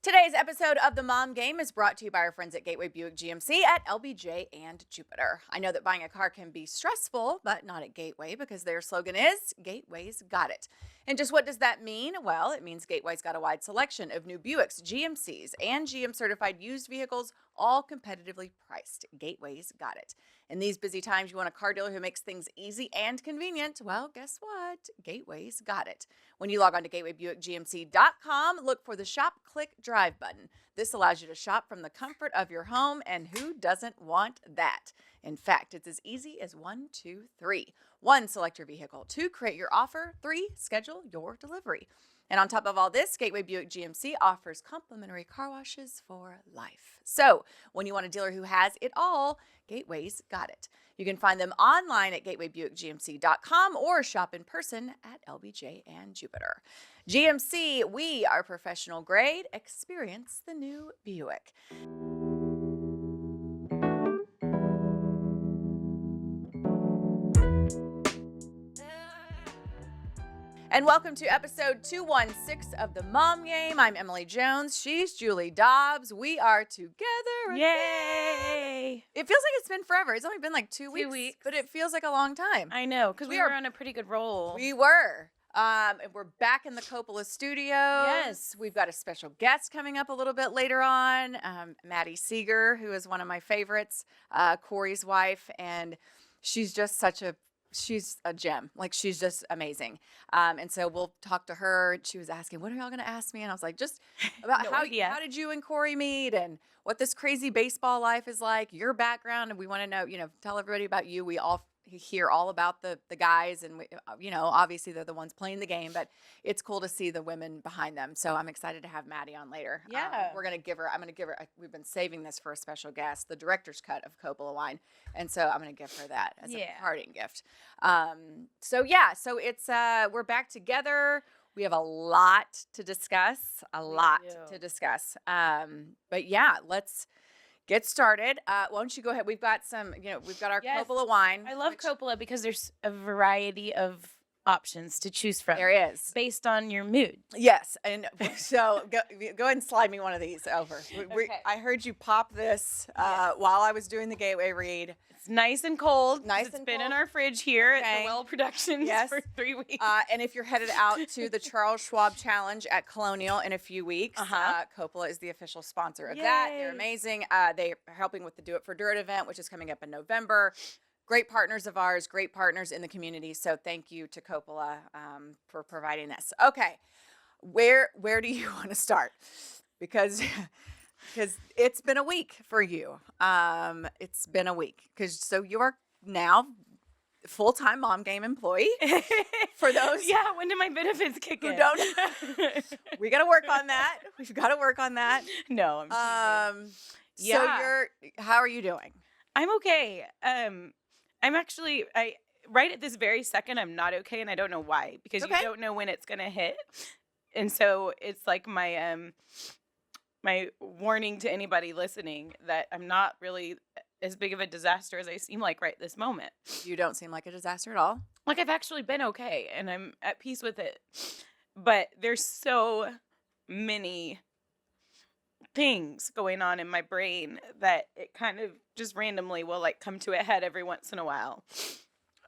Today's episode of The Mom Game is brought to you by our friends at Gateway Buick GMC at LBJ and Jupiter. I know that buying a car can be stressful, but not at Gateway because their slogan is, Gateway's got it. And just what does that mean? Well, it means Gateway's got a wide selection of new Buicks, GMCs, and GM-certified used vehicles, all competitively priced. Gateway's got it. In these busy times, you want a car dealer who makes things easy and convenient. Well, guess what? Gateway's got it. When you log on to gatewaybuickgmc.com, look for the Shop, Click, Drive button. This allows you to shop from the comfort of your home, and who doesn't want that? In fact, it's as easy as 1, 2, 3. 1, select your vehicle. 2, create your offer. 3, schedule your delivery. And on top of all this, Gateway Buick GMC offers complimentary car washes for life. So when you want a dealer who has it all, Gateway's got it. You can find them online at gatewaybuickgmc.com or shop in person at LBJ and Jupiter. GMC, we are professional grade. Experience the new Buick. And welcome to episode 216 of The Mom Game. I'm Emily Jones. She's Julie Dobbs. We are together again. Yay! It feels like it's been forever. It's only been like 2 weeks. 2 weeks. But it feels like a long time. I know, because we were on a pretty good roll. We were. And we're back in the Copa studios. Yes. We've got a special guest coming up a little bit later on. Maddie Seager, who is one of my favorites, Corey's wife. And she's just she's a gem. Like, she's just amazing. And so we'll talk to her. She was asking, what are y'all going to ask me? And I was like, just about how did you and Corey meet and what this crazy baseball life is like, your background. And we want to know, tell everybody about you. We all hear all about the guys and, obviously they're the ones playing the game, but it's cool to see the women behind them. So I'm excited to have Maddie on later. Yeah. I'm going to give her, we've been saving this for a special guest, the director's cut of Copa wine. And so I'm going to give her that as a parting gift. So it's, we're back together. We have a lot to discuss, but yeah, let's get started. Why don't you go ahead? We've got our Coppola wine. I love Coppola because there's a variety of options to choose from. There is. Based on your mood. Yes. And so go ahead and slide me one of these over. Okay. I heard you pop this while I was doing the Gateway read. It's nice and cold. It's been in our fridge here at the Well Productions for 3 weeks. And if you're headed out to the Charles Schwab Challenge at Colonial in a few weeks, Coppola is the official sponsor of that. They're amazing. They are helping with the Do It for Dirt event, which is coming up in November. Great partners of ours, great partners in the community. So thank you to Coppola for providing this. Okay, where do you want to start? Because it's been a week for you. It's been a week. So you are now full-time Mom Game employee. For those when do my benefits kick in? We got to work on that. We've got to work on that. No, I'm kidding. So how are you doing? I'm okay. I'm actually, right at this very second, I'm not okay, and I don't know why, because you don't know when it's going to hit. And so it's like my my warning to anybody listening that I'm not really as big of a disaster as I seem like right this moment. You don't seem like a disaster at all. Like, I've actually been okay, and I'm at peace with it. But there's so many things going on in my brain that it kind of just randomly will like come to a head every once in a while.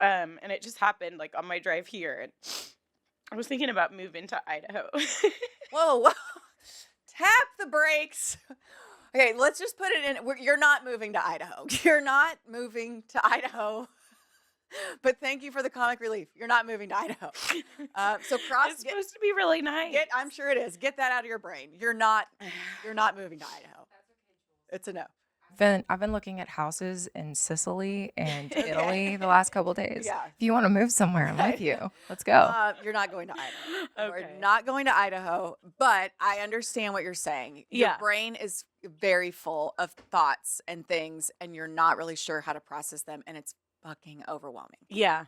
And it just happened like on my drive here. And I was thinking about moving to Idaho. Whoa. Tap the brakes. Okay, let's just put it in. You're not moving to Idaho. You're not moving to Idaho. But thank you for the comic relief. You're not moving to Idaho. It's supposed to be really nice. I'm sure it is. Get that out of your brain. You're not moving to Idaho. It's a no. I've been looking at houses in Sicily and Italy the last couple of days. Yeah. If you want to move somewhere, I'm with you. Let's go. You're not going to Idaho. Okay. We're not going to Idaho, but I understand what you're saying. Your brain is very full of thoughts and things, and you're not really sure how to process them, and it's fucking overwhelming. Yeah.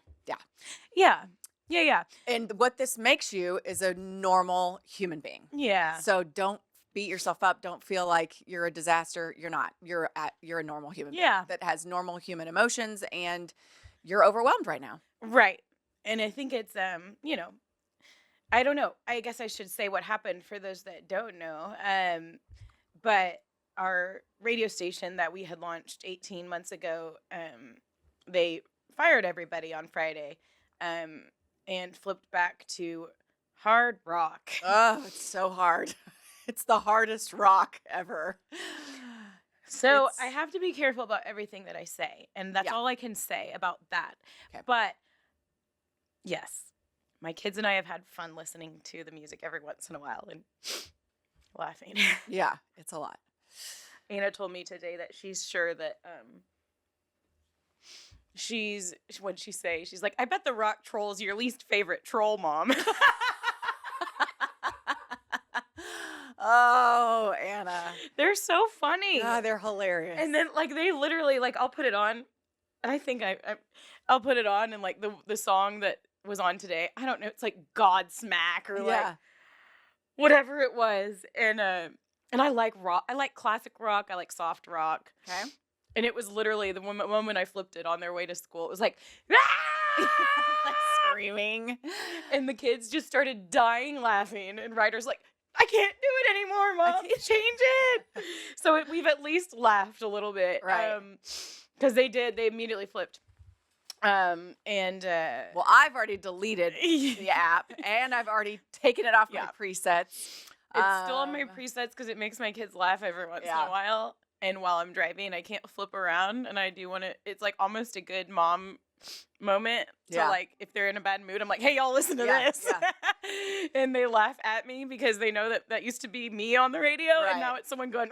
And what this makes you is a normal human being. Yeah. So don't beat yourself up. Don't feel like you're a disaster. You're not. You're a normal human being that has normal human emotions, and you're overwhelmed right now. Right. And I think it's I don't know. I guess I should say what happened for those that don't know. But our radio station that we had launched 18 months ago, they fired everybody on Friday, and flipped back to hard rock. Oh, it's so hard. It's the hardest rock ever. So It's- I have to be careful about everything that I say, and that's Yeah. all I can say about that. Okay. But yes, my kids and I have had fun listening to the music every once in a while and laughing. Yeah, it's a lot. Anna told me today that she's sure that what'd she say? She's like, I bet the rock troll's your least favorite troll, Mom. Oh, Anna. They're so funny. God, they're hilarious. And then like they literally like I'll put it on. I think I'll put it on and like the song that was on today. I don't know. It's like Godsmack or like whatever it was. And I like rock. I like classic rock. I like soft rock. Okay. And it was literally the moment I flipped it on their way to school. It was like, ah! Like screaming. And the kids just started dying laughing. And Ryder's like, I can't do it anymore, Mom. Change it. So we've at least laughed a little bit. Right. Because they immediately flipped. Well, I've already deleted the app and I've already taken it off my presets. It's still on my presets because it makes my kids laugh every once in a while. And while I'm driving, I can't flip around. And I do want to, it's like almost a good mom moment to like, if they're in a bad mood, I'm like, hey, y'all listen to this. Yeah. And they laugh at me because they know that used to be me on the radio. And now it's someone going,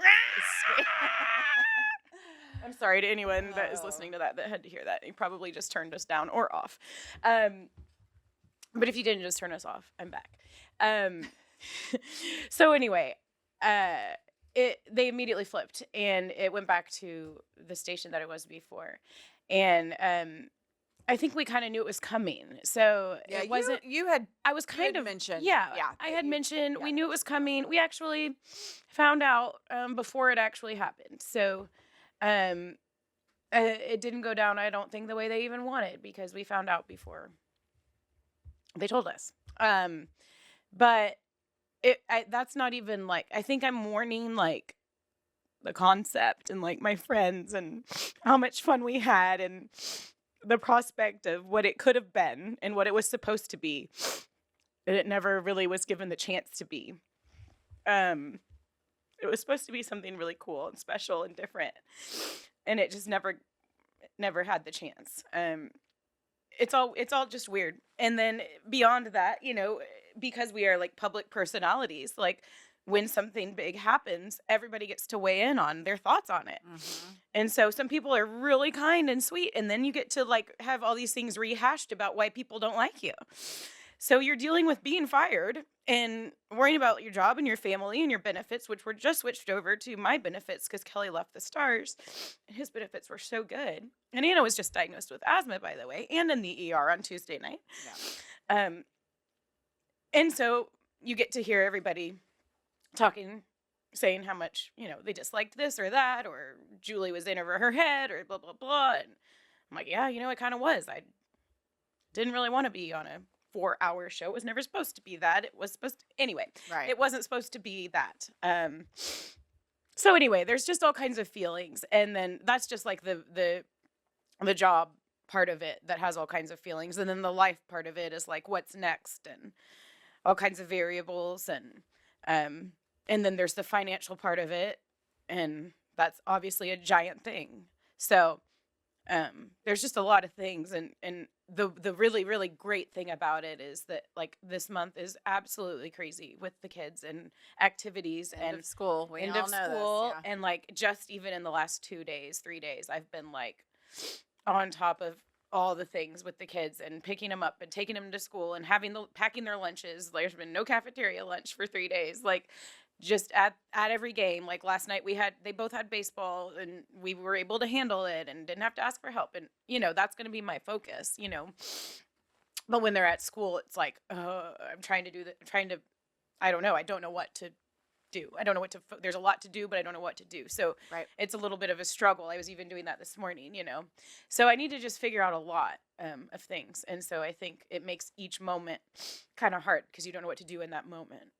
I'm sorry to anyone that is listening to that had to hear that. You probably just turned us down or off. But if you didn't just turn us off, I'm back. So anyway, they immediately flipped and it went back to the station that it was before. And I think we kind of knew it was coming. So it wasn't. I was kind of mentioned. Yeah. I had mentioned we knew it was coming. We actually found out before it actually happened. So it didn't go down, I don't think, the way they even wanted because we found out before they told us. But that's not even like, I think I'm mourning like the concept and like my friends and how much fun we had and the prospect of what it could have been and what it was supposed to be. And it never really was given the chance to be. It was supposed to be something really cool and special and different. And it just never had the chance. It's all just weird. And then beyond that, because we are like public personalities, like when something big happens, everybody gets to weigh in on their thoughts on it. Mm-hmm. And so some people are really kind and sweet, and then you get to like have all these things rehashed about why people don't like you. So you're dealing with being fired and worrying about your job and your family and your benefits, which were just switched over to my benefits because Kelly left the Stars and his benefits were so good. And Anna was just diagnosed with asthma, by the way, and in the ER on Tuesday night. Yeah. And so you get to hear everybody talking, saying how much, they disliked this or that, or Julie was in over her head, or blah, blah, blah. And I'm like, yeah, it kind of was. I didn't really want to be on a 4-hour show. It was never supposed to be that. It was supposed to, anyway, right. It wasn't supposed to be that. So anyway, there's just all kinds of feelings. And then that's just like the job part of it that has all kinds of feelings. And then the life part of it is like, what's next and all kinds of variables. And then there's the financial part of it. And that's obviously a giant thing. So there's just a lot of things. And the really, really great thing about it is that like this month is absolutely crazy with the kids and activities end of school. We end all of know school. this, yeah. And like just even in the last 3 days, I've been like on top of all the things with the kids and picking them up and taking them to school and packing their lunches. There's been no cafeteria lunch for 3 days. Like just at every game. Like last night they both had baseball and we were able to handle it and didn't have to ask for help. And, that's going to be my focus, But when they're at school, it's like, I'm trying to I don't know. I don't know what to do. I don't know what to, there's a lot to do, but I don't know what to do. So Right. it's a little bit of a struggle. I was even doing that this morning, So I need to just figure out a lot of things. And so I think it makes each moment kind of hard because you don't know what to do in that moment.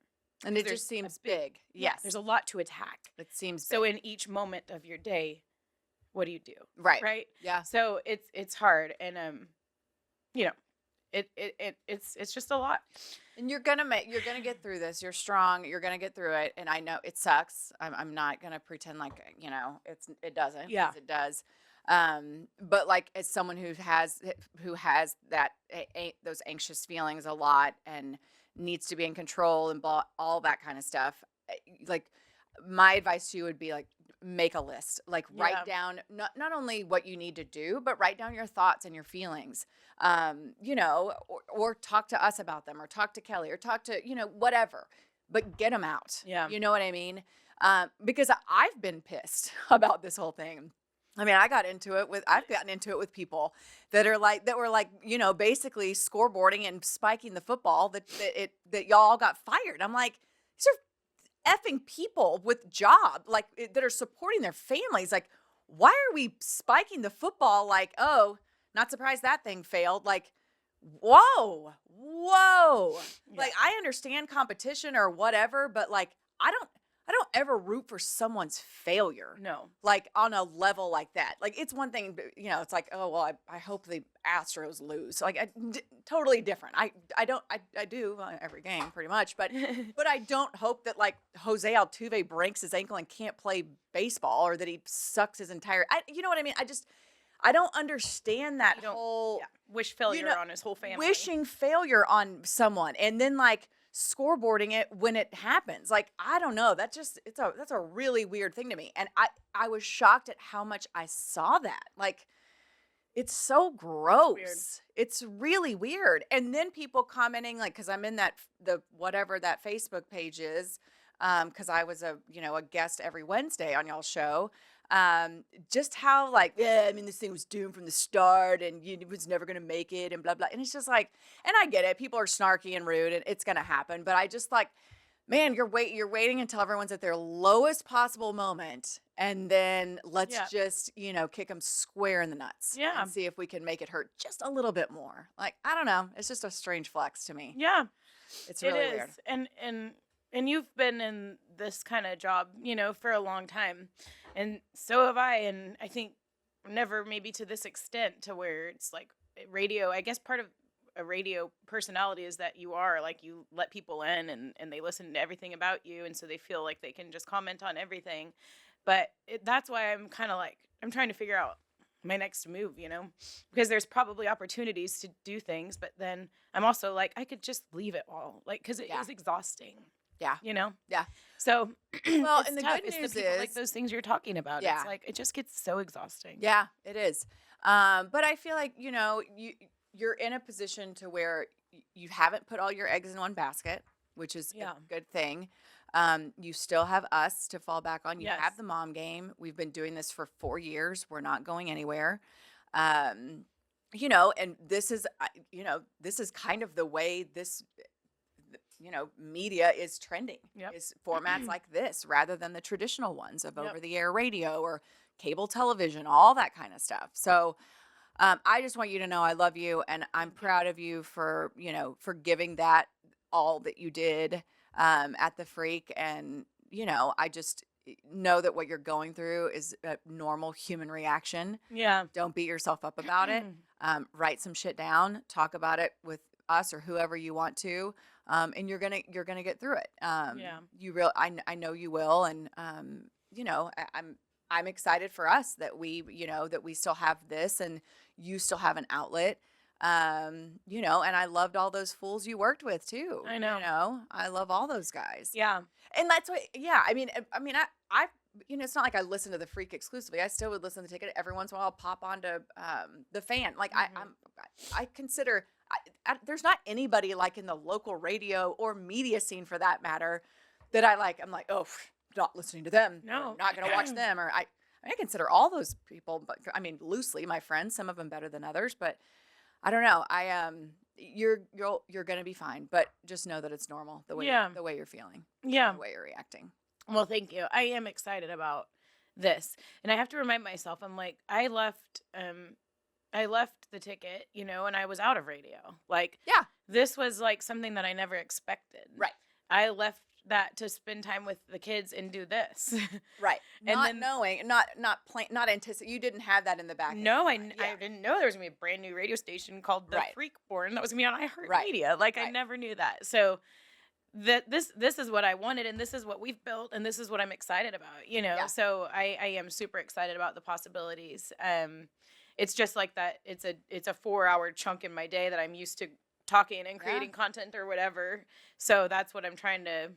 And it just seems big. Yes. There's a lot to attack. It seems So big. in each moment of your day, what do you do? Right. Right. Yeah. So it's hard. And, it's just a lot. And you're gonna get through this. You're strong. You're gonna get through it. And I know it sucks. I'm not gonna pretend like it doesn't. Yeah. 'Cause it does. But like as someone who has that those anxious feelings a lot and needs to be in control and all that kind of stuff, like my advice to you would be like make a list, like write down not only what you need to do, but write down your thoughts and your feelings, or talk to us about them, or talk to Kelly, or talk to, whatever, but get them out. Yeah. You know what I mean? Because I've been pissed about this whole thing. I mean, I've gotten into it with people that were like, basically scoreboarding and spiking the football that y'all got fired. I'm like, these are effing people with job, that are supporting their families. Like, why are we spiking the football? Like, oh, not surprised that thing failed. Like, whoa. Yeah. Like, I understand competition or whatever, but like, I don't ever root for someone's failure. No. Like on a level like that. Like it's one thing, it's like, oh, well, I hope the Astros lose. Like totally different. I do every game pretty much, but I don't hope that like Jose Altuve breaks his ankle and can't play baseball, or that he sucks his entire, you know what I mean? I don't understand that whole wish failure on his whole family. Wishing failure on someone and then like scoreboarding it when it happens. Like, I don't know. That's a really weird thing to me. And I was shocked at how much I saw that. Like, it's so gross. It's really weird. And then people commenting, like, cause I'm in whatever that Facebook page is. Cause I was a guest every Wednesday on y'all's show. Just how like, this thing was doomed from the start and it was never going to make it and blah, blah. And it's just like, and I get it. People are snarky and rude and it's going to happen. But I just like, man, you're waiting until everyone's at their lowest possible moment. And then let's just, kick them square in the nuts. Yeah. And see if we can make it hurt just a little bit more. Like, I don't know. It's just a strange flex to me. Yeah. It's really weird. And you've been in this kind of job, for a long time. And so have I. And I think never maybe to this extent to where it's like radio. I guess part of a radio personality is that you let people in and they listen to everything about you. And so they feel like they can just comment on everything. But that's why I'm kind of like, I'm trying to figure out my next move, because there's probably opportunities to do things. But then I'm also like, I could just leave it all, like, because it is exhausting. Yeah. Yeah. So, well, and the tough. good It's news the people, is like those things you're talking about. Yeah. It's like, it just gets so exhausting. Yeah, it is. But I feel like, you're in a position to where you haven't put all your eggs in one basket, which is a good thing. You still have us to fall back on. You have the mom game. We've been doing this for 4 years. We're not going anywhere. And this is kind of the way this media is trending. Is formats like this rather than the traditional ones of over-the-air radio or cable television, all that kind of stuff. So I just want you to know I love you and I'm proud of you for giving that all that you did at the Freak. And, I just know that what you're going through is a normal human reaction. Yeah. Don't beat yourself up about it. Write some shit down, talk about it with us or whoever you want to. And you're gonna get through it. I know you will. And, I'm excited for us that we still have this and you still have an outlet. And I loved all those fools you worked with too. I know. I love all those guys. Yeah. And that's what, I it's not like I listen to the Freak exclusively. I still would listen to the Ticket every once in a while. I'll pop onto the Fan. Like I consider there's not anybody like in the local radio or media scene for that matter that I like. I'm like, oh, not listening to them. No, not gonna watch them. Or I consider all those people, but loosely my friends. Some of them better than others, but I don't know. You're gonna be fine. But just know that it's normal the way you're feeling. Yeah. The way you're reacting. Well, thank you. I am excited about this. And I have to remind myself, I'm like, I left the ticket, and I was out of radio. Like, Yeah. this was like something that I never expected. Right. I left that to spend time with the kids and do this. Right. And Not then knowing, not anticipate. You didn't have that in the back. Of no, your I, mind. I didn't know there was gonna be a brand new radio station called The Right. Freakborn that was gonna be on iHeartMedia. Right. Like, I Right. never knew that. So this is what I wanted, and this is what we've built, and this is what I'm excited about. Yeah. So I am super excited about the possibilities. It's just like that. It's a 4-hour chunk in my day that I'm used to talking and creating content or whatever. So that's what I'm trying to,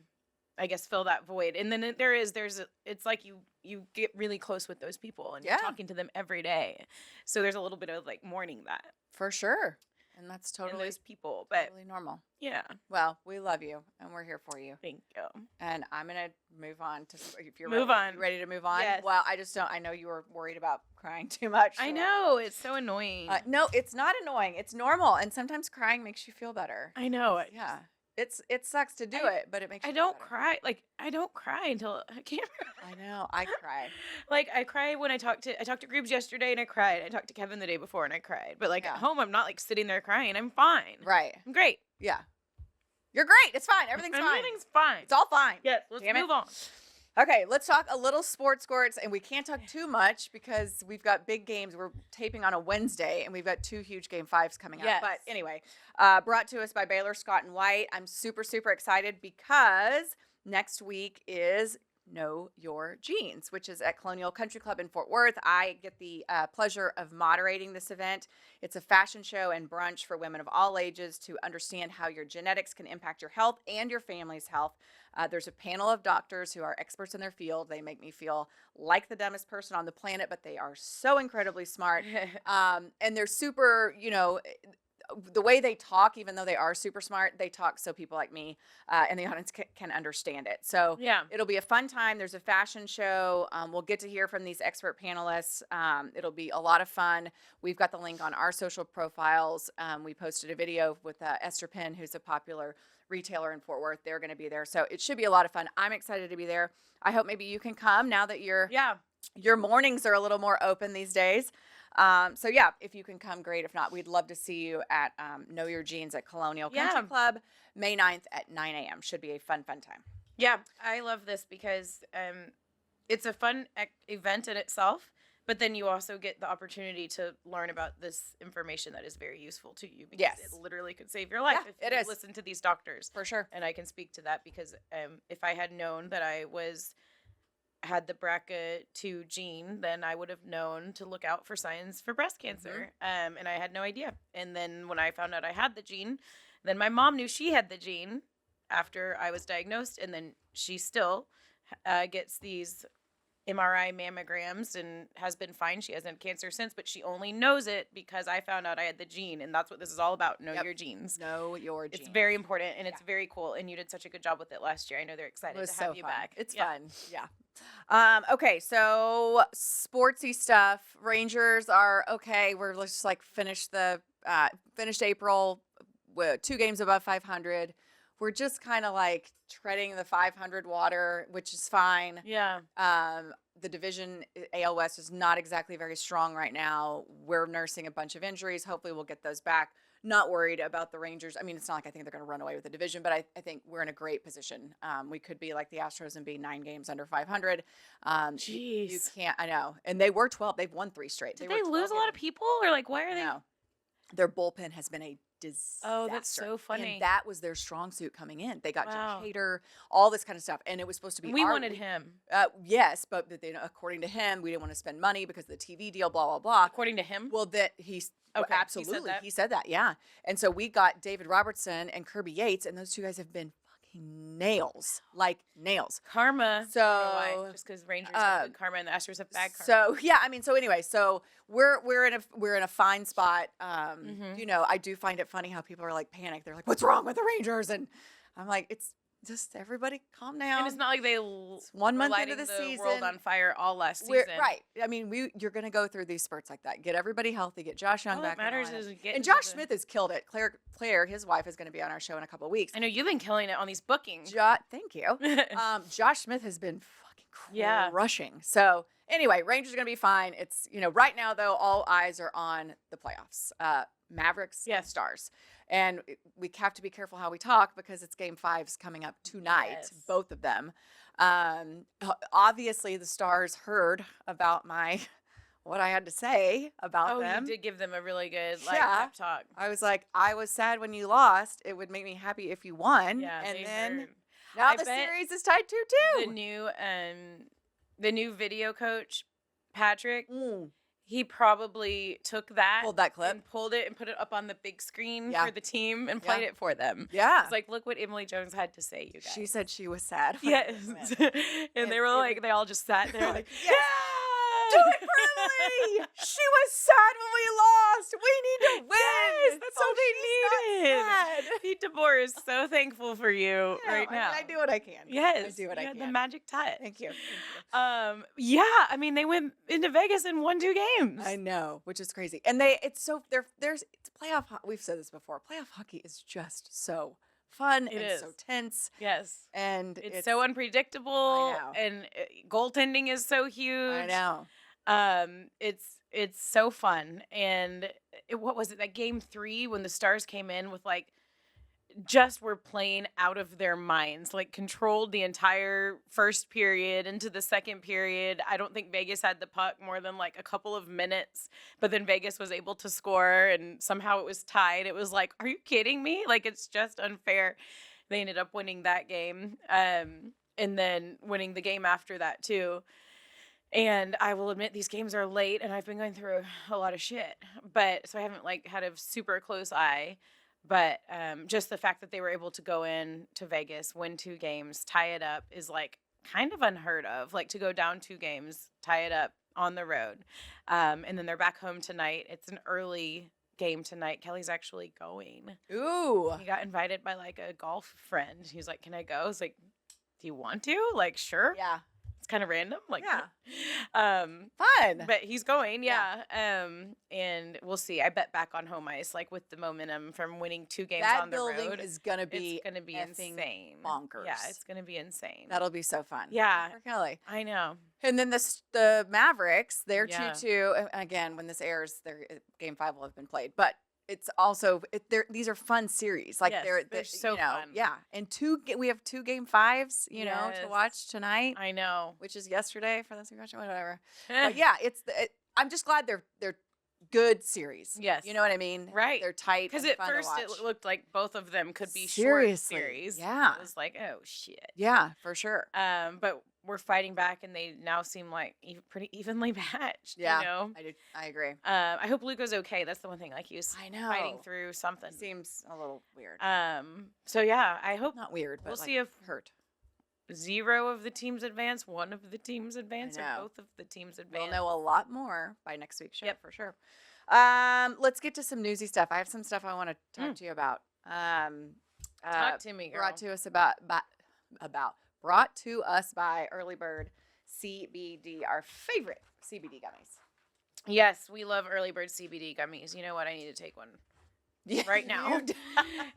I guess, fill that void. And then it's like you get really close with those people and you're talking to them every day. So there's a little bit of like mourning that For sure. And that's in totally those people. But totally normal. yeah, Well, we love you and we're here for you. thank you. And I'm gonna move on to if you're Move ready, on. you ready to move on. Yes. Well, I just don't. I know you were worried about crying too much. I so- know, it's so annoying. No, it's not annoying. It's normal, and sometimes crying makes you feel better. I know. Yeah, it sucks to do it, but it makes. I you feel don't better. cry. Like, I don't cry until I can't. I know. I cry. Like, I cry when I talked to Groups yesterday and I cried. I talked to Kevin the day before and I cried. But like Yeah. at home, I'm not like sitting there crying. I'm fine. Right. I'm great. Yeah. You're great. It's fine. Everything's fine. Everything's fine. It's all fine. Yes. Let's Damn it. move on. Okay, let's talk a little sports squirts, and we can't talk too much because we've got big games. We're taping on a Wednesday, and we've got 2 huge game 5s coming up. Yes. But anyway, brought to us by Baylor Scott and White. I'm super, super excited because next week is Know Your Jeans, which is at Colonial Country Club in Fort Worth. I get the pleasure of moderating this event. It's a fashion show and brunch for women of all ages to understand how your genetics can impact your health and your family's health. There's a panel of doctors who are experts in their field. They make me feel like the dumbest person on the planet, but they are so incredibly smart. And they're super, the way they talk, even though they are super smart, they talk so people like me and the audience can understand it. So Yeah. it'll be a fun time. There's a fashion show. We'll get to hear from these expert panelists. It'll be a lot of fun. We've got the link on our social profiles. We posted a video with Esther Penn, who's a popular retailer in Fort Worth. They're going to be there. So it should be a lot of fun. I'm excited to be there. I hope maybe you can come now that your mornings are a little more open these days. So yeah, if you can come, great. If not, we'd love to see you at Know Your Jeans at Colonial Country Club, May 9th at 9 a.m. Should be a fun time. Yeah. I love this because it's a fun event in itself, but then you also get the opportunity to learn about this information that is very useful to you because Yes. it literally could save your life Yeah, if it you is. listen to these doctors. For sure. And I can speak to that because if I had known that I had the BRCA2 gene, then I would have known to look out for signs for breast cancer. And I had no idea. And then when I found out I had the gene, then my mom knew she had the gene after I was diagnosed, and then she still gets these MRI mammograms and has been fine. She hasn't had cancer since, but she only knows it because I found out I had the gene, and that's what this is all about. Know your genes. Know your jeans. It's very important, and it's very cool, and you did such a good job with it last year. I know they're excited It was to have so you fun. back. It's Yeah. fun. Yeah. Okay, so sportsy stuff. Rangers are okay. We're just like finished April with 2 games above 500. We're just kind of like treading the 500 water, which is fine. Yeah. The division AL West is not exactly very strong right now. We're nursing a bunch of injuries. Hopefully we'll get those back. Not worried about the Rangers. I mean, it's not like I think they're going to run away with the division, but I think we're in a great position. We could be like the Astros and be 9 games under 500. Jeez. You can't, I know. And they were 12. They've won 3 straight. Did were they 12 lose a lot of games. people, or like why are they? No. Their bullpen has been a disaster. Oh, that's so funny. And that was their strong suit coming in. They got Wow. Jim Hader, all this kind of stuff. And it was supposed to be We wanted him. Yes, but according to him, we didn't want to spend money because of the TV deal, blah, blah, blah. According to him. Well, that he's Okay, absolutely. he said that. Yeah. And so we got David Robertson and Kirby Yates, and those 2 guys have been fucking nails, like nails. Karma. So, I don't know why. Just because Rangers have good karma and the Astros have bad karma. So yeah, I mean, so anyway, so we're in a fine spot. Mm-hmm. I do find it funny how people are like panicked. They're like, "What's wrong with the Rangers?" And I'm like, it's just everybody calm down. And it's not like they It's 1 were month lighting into the world season. on fire all last We're, season. right. I mean, you're going to go through these spurts like that. Get everybody healthy. Get Josh Young All back. that matters in the is lineup. getting And to Josh the- Smith has killed it. Claire, his wife, is going to be on our show in a couple of weeks. I know you've been killing it on these bookings. Thank you. Josh Smith has been fucking Yeah. crushing. So anyway, Rangers are going to be fine. It's, right now though, all eyes are on the playoffs. Mavericks and Yes. Stars. And we have to be careful how we talk because it's game 5's coming up tonight, Yes. both of them. Obviously the Stars heard about what I had to say about them. You did give them a really good Yeah. pep talk. I was like, I was sad when you lost. It would make me happy if you won. Yeah, and they then heard. now I the bet series is tied 2-2. The new video coach, Patrick, Mm. he probably took that, Pulled that clip. and pulled it and put it up on the big screen Yeah. for the team and played Yeah. it for them. Yeah. It's like, look what Emily Jones had to say, you guys. She said she was sad. when yes. they win. And they were like, they all just sat there like, Yes. Do it, Brimley! She was sad when we lost. We need to win. Yes, that's all they she's needed. not sad. Pete DeBoer is so thankful for you Yeah, right I mean, now. I do what I can. Yes. I do what I you had can. the magic touch. Thank you. Yeah, I mean, they went into Vegas and won 2 games. I know, which is crazy. And it's playoff. We've said this before. Playoff hockey is just so fun It and so is. tense, Yes. and It's so unpredictable, know. and goaltending is so huge. I know. It's so fun, and what was it? That game 3 when the Stars came in with just were playing out of their minds, controlled the entire first period into the second period. I don't think Vegas had the puck more than a couple of minutes, but then Vegas was able to score, and somehow it was tied. It was like, are you kidding me? It's just unfair. They ended up winning that game, and then winning the game after that too. And I will admit these games are late, and I've been going through a lot of shit, so I haven't had a super close eye. But just the fact that they were able to go in to Vegas, win 2 games, tie it up is kind of unheard of. To go down 2 games, tie it up on the road. And then they're back home tonight. It's an early game tonight. Kelly's actually going. Ooh. He got invited by a golf friend. He's like, can I go? I was like, do you want to? Sure. Yeah. It's kind of random. Yeah. Fun. Fun. But he's going, Yeah. and we'll see. I bet back on home ice, with the momentum from winning 2 games That on the building road, is gonna be it's gonna be effing insane, bonkers. Yeah, it's gonna be insane. That'll be so fun. Yeah. For Kelly. I know. And then the Mavericks, they're Yeah. 2-2. And again, when this airs, game 5 will have been played. But it's also these are fun series. Yes, they're so fun. Yeah. And we have 2 game 5s, to Yes. watch tonight, I know. which is yesterday for those who watch it, whatever. But yeah, I'm just glad they're good series. Yes. You know what I mean? Right. They're tight. Because and at fun to first it watch. looked like both of them could be Seriously, short series. yeah. It was like, oh shit. Yeah, for sure. But we're fighting back, and they now seem pretty evenly matched. Yeah. You know. I agree. I hope Luca's okay. That's the one thing. He was I know. fighting through something. Seems a little weird. So yeah, I hope Not weird, but we'll see if hurt. 0 of the teams advance, 1 of the teams advance, or know. both of the teams advance. We'll know a lot more by next week's show. Yep. For sure. Let's get to some newsy stuff. I have some stuff I want to talk to you about. Talk to me, girl. Brought to us by Early Bird CBD, our favorite CBD gummies. Yes, we love Early Bird CBD gummies. You know what? I need to take one right now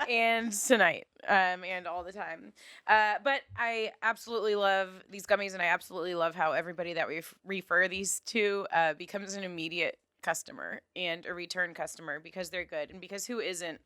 and tonight, and all the time. But I absolutely love these gummies, and I absolutely love how everybody that we refer these to becomes an immediate customer and a return customer because they're good, and because who isn't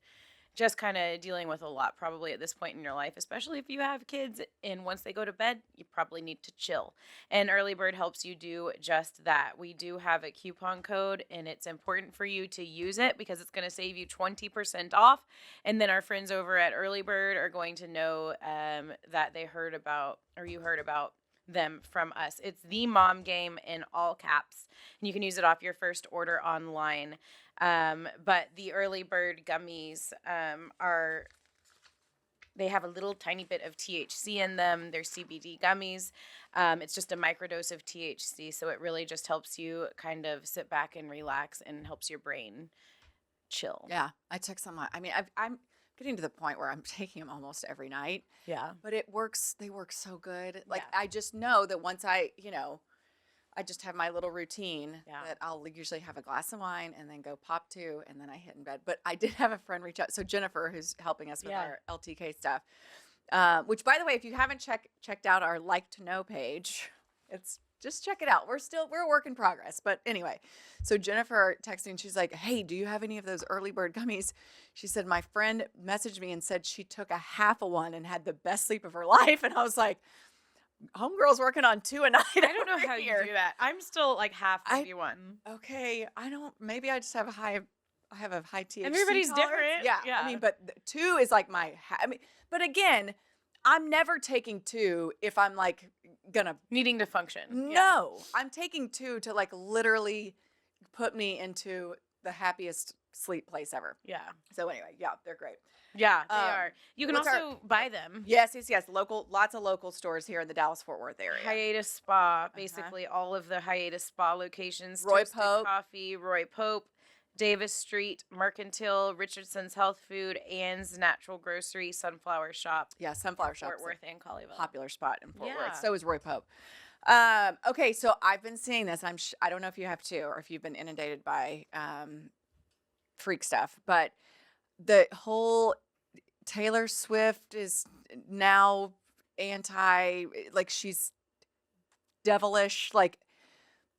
just kind of dealing with a lot probably at this point in your life, especially if you have kids, and once they go to bed, you probably need to chill. And Early Bird helps you do just that. We do have a coupon code, and it's important for you to use it because it's going to save you 20% off. And then our friends over at Early Bird are going to know that they heard about, or you heard about them from us. It's the Mom Game in all caps, and you can use it off your first order online. But the Early Bird gummies they have a little tiny bit of THC in them. They're CBD gummies. It's just a microdose of THC, so it really just helps you kind of sit back and relax and helps your brain chill. Yeah, I took some. I mean, getting to the point where I'm taking them almost every night. Yeah. But it works. They work so good. Like Yeah. I just know that once I just have my little routine Yeah. that I'll usually have a glass of wine and then go pop 2 and then I hit in bed. But I did have a friend reach out. So Jennifer, who's helping us with Yeah. our LTK stuff, which by the way, if you haven't checked out our like to know page, just check it out. We're a work in progress. But anyway, so Jennifer texting, she's like, hey, do you have any of those early bird gummies? She said, my friend messaged me and said she took a half of one and had the best sleep of her life. And I was like, homegirl's working on 2 a night. I don't know over how here. you do that. I'm still like half, maybe one. Okay, maybe I just have a high THC Everybody's tolerance. different. Yeah. Yeah. I mean, but 2 is like but again, I'm never taking 2 if I'm like gonna. Needing to function. Yeah. No, I'm taking 2 to like literally put me into the happiest sleep place ever. Yeah. So anyway, yeah, they're great. Yeah, they are. You can what's our- also buy them. Yes. Lots of local stores here in the Dallas-Fort Worth area. Hiatus Spa, basically all of the Hiatus Spa locations. Roy Toasted Pope. Coffee, Roy Pope, Davis Street, Mercantile, Richardson's Health Food, Ann's Natural Grocery, Sunflower Shop, Yeah, Sunflower Shop. Fort Worth, and Colleyville. Popular spot in Fort Yeah. Worth. So is Roy Pope. Okay, so I've been seeing this. I don't know if you have too, or if you've been inundated by freak stuff, but the whole Taylor Swift is now like she's devilish. Like,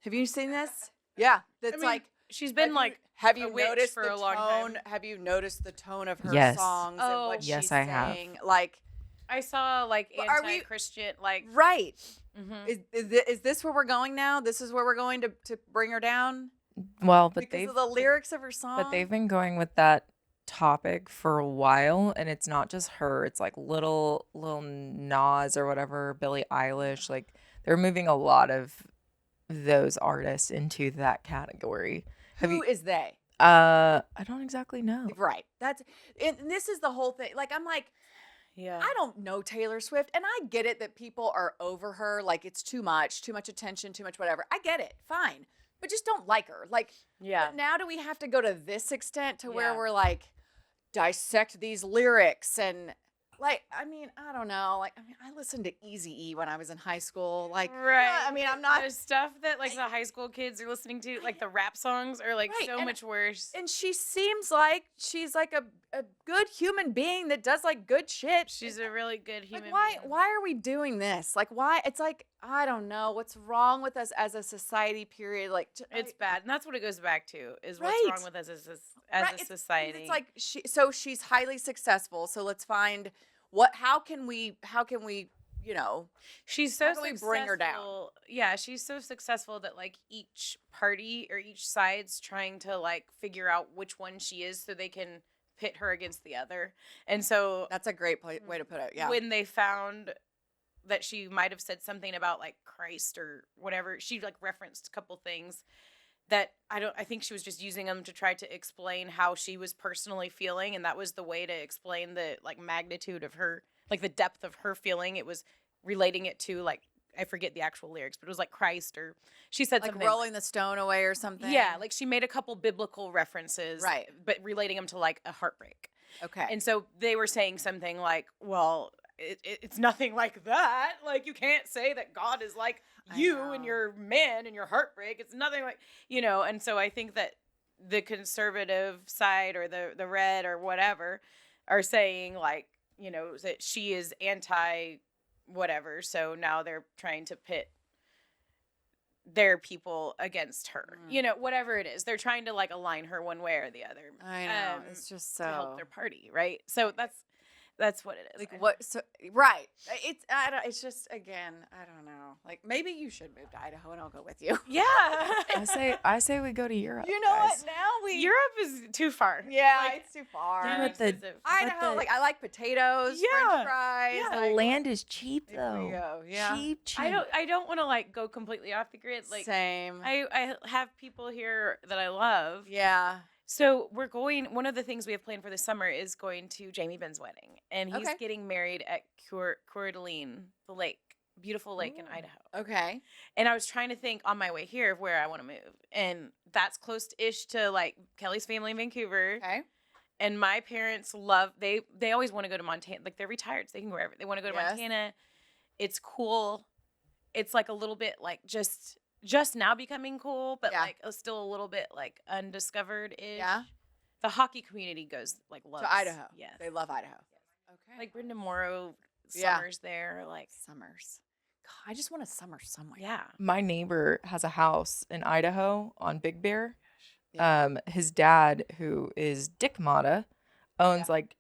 have you seen this? Yeah, that's mean, like She's been like have a you witch noticed for the a long tone? time. Have you noticed the tone of her Yes. songs Oh, and what yes, she's I have. saying? Like, I saw like But are we- anti-Christian like right. mhm. Is this where we're going now? This is where we're going to bring her down Well, but because of the lyrics of her song. But they've been going with that topic for a while, and it's not just her. It's like little Nas or whatever, Billie Eilish. Like they're moving a lot of those artists into that category. Who is they? I don't exactly know. Right. And this is the whole thing. Like I'm like, Yeah. I don't know Taylor Swift, and I get it that people are over her. Like it's too much attention, too much whatever. I get it, fine, but just don't like her. Like, Yeah. now do we have to go to this extent to where Yeah. we're like dissect these lyrics and like? I mean, I don't know. Like, I mean, I listened to Eazy-E when I was in high school. Like, Right. I mean, I'm not. The stuff that like the high school kids are listening to, like the rap songs, are like Right, so and- much worse. And she seems like she's like a good human being that does like good shit. She's a really good human Like being. why are we doing this? Like why? It's like I don't know what's wrong with us as a society. Period. Like It's bad, and that's what it goes back to is Right. what's wrong with us as a right, because society. It's like she's highly successful. So let's find how can we she's so how can we successful. bring her down? Yeah, she's so successful that like each party or each side's trying to like figure out which one she is so they can pit her against the other. And so That's a great way to put it. Yeah. when they found that she might have said something about like Christ or whatever, she like referenced a couple things that I think she was just using them to try to explain how she was personally feeling, and that was the way to explain the like magnitude of her, like the depth of her feeling. It was relating it to like, I forget the actual lyrics, but it was like Christ, or she said like something rolling the stone away or something. yeah, like she made a couple biblical references, Right. but relating them to like a heartbreak. Okay. And so they were saying something like, well, it's nothing like that. Like, you can't say that God is like I you know. and your man and your heartbreak. It's nothing like, and so I think that the conservative side or the red or whatever are saying like, that she is anti whatever. So now they're trying to pit their people against her, whatever it is. They're trying to like align her one way or the other. I know. It's just so to help their party, right? So that's what it is. like what? So right. It's just again. I don't know. Like maybe you should move to Idaho and I'll go with you. Yeah. I say we go to Europe. You know guys. what? Now we Europe is too far. Yeah, Like, it's too far. Yeah, but the- expensive. Idaho, the- like I like potatoes, Yeah, French fries. yeah. The like, land is cheap there we though. go. Yeah. Cheap. I don't want to like go completely off the grid. Like Same. I have people here that I love. Yeah. So we're going. One of the things we have planned for this summer is going to Jamie Ben's wedding, and he's Okay. getting married at Coeur d'Alene, the lake, beautiful lake in Ooh. Idaho. Okay. And I was trying to think on my way here of where I want to move, and that's close-ish to like Kelly's family in Vancouver. Okay. And my parents they always want to go to Montana. Like, they're retired, so they can go wherever. They want to go to Yes. Montana. It's cool. It's like a little bit like just now becoming cool, but Yeah. like still a little bit like undiscovered-ish. Yeah. The hockey community goes like loves To Idaho. Yes. They love Idaho. Okay. Like Brenda Morrow Yeah. summers there. Like, summers. God, I just want a summer somewhere. yeah. My neighbor has a house in Idaho on Big Bear. Yeah. His dad, who is Dick Mata, owns Yeah. like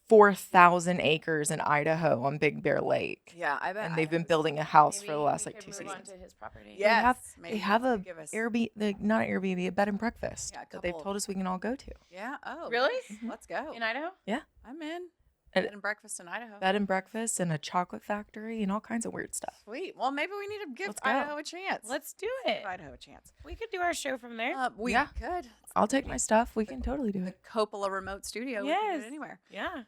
4,000 acres in Idaho on Big Bear Lake. Yeah, I bet. And they've been Idaho's- building a house for Maybe the last we like could 2 move on seasons. to his property. Yes. They maybe have you a could give us. Airbnb, not an Airbnb, a bed and breakfast Yeah, a that they've couple- told us we can all go to. Yeah. Oh, Really? nice. Let's go. In Idaho? I'm in. And- Bed and breakfast in Idaho. Bed and breakfast and a chocolate factory and all kinds of weird stuff. Sweet. Well, maybe we need to give Let's go. Idaho a chance. Let's do give it. Idaho a chance. We could do our show from there. We Yeah. could. I'll take my stuff. We can totally do The it. Copa remote studio. We can do Yes. it anywhere. Yeah.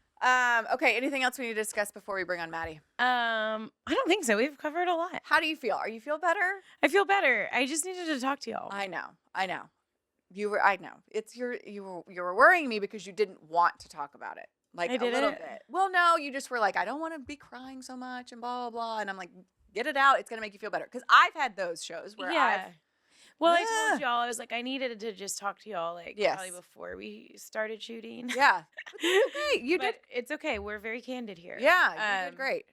Okay. Anything else we need to discuss before we bring on Maddie? I don't think so. We've covered a lot. How do you feel? Are you feel better? I feel better. I just needed to talk to y'all. I know. I know. It's you were worrying me because you didn't want to talk about it. Like I a little didn't. bit. Well, no, you just were like, I don't want to be crying so much and blah blah blah. And I'm like, get it out. It's gonna make you feel better. Because I've had those shows where yeah. Well, I Yeah. told y'all, I was like, I needed to just talk to y'all, like, probably Yes. before we started shooting. yeah. But that's okay. You did. But it's okay. We're very candid here. Yeah, you did great.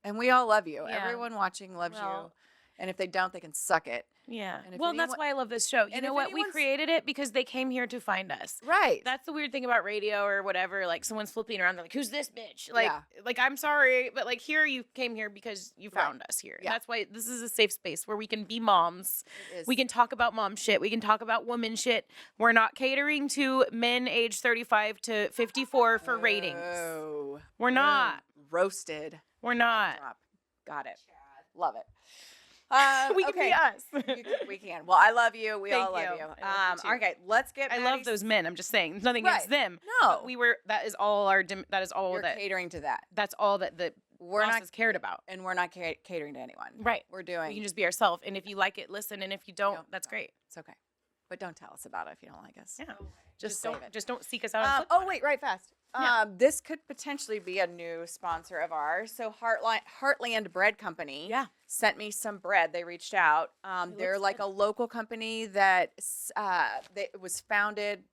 And we all love you. yeah. Everyone watching loves you. Well- And if they don't, they can suck it. Yeah. And if Well, that's anyone- why I love this show. You and know if what? We anyone's- created it because they came here to find us. Right. That's the weird thing about radio or whatever. Like, someone's flipping around, they're like, "Who's this bitch?" Like, Yeah. like I'm sorry, but like here you came here because you Right. found us here. And Yeah. that's why this is a safe space where we can be moms. It is. We can talk about mom shit. We can talk about woman shit. We're not catering to men aged 35 to 54 for ratings. Oh. We're not. Roasted. We're not. Drop. Got it. Love it. We can be us. We can. Well, I love you. We Thank all love you. you. I love you too. Okay, let's get. I love those men. I'm just saying. There's nothing Right. against them. No, But that is all that is all you're that catering to that. that's all that the We're not, bosses cared about. and we're not catering to anyone. Right. We're doing. We can just be ourselves. And if you like it, listen. And if you don't, that's great. It's okay, but don't tell us about it if you don't like us. Yeah. Just save don't it. just don't seek us out. and flip Oh on wait, right fast. Yeah. This could potentially be a new sponsor of ours. So Heartland Bread Company. Yeah. Sent me some bread. They reached out. They're looks like good. a local company that was founded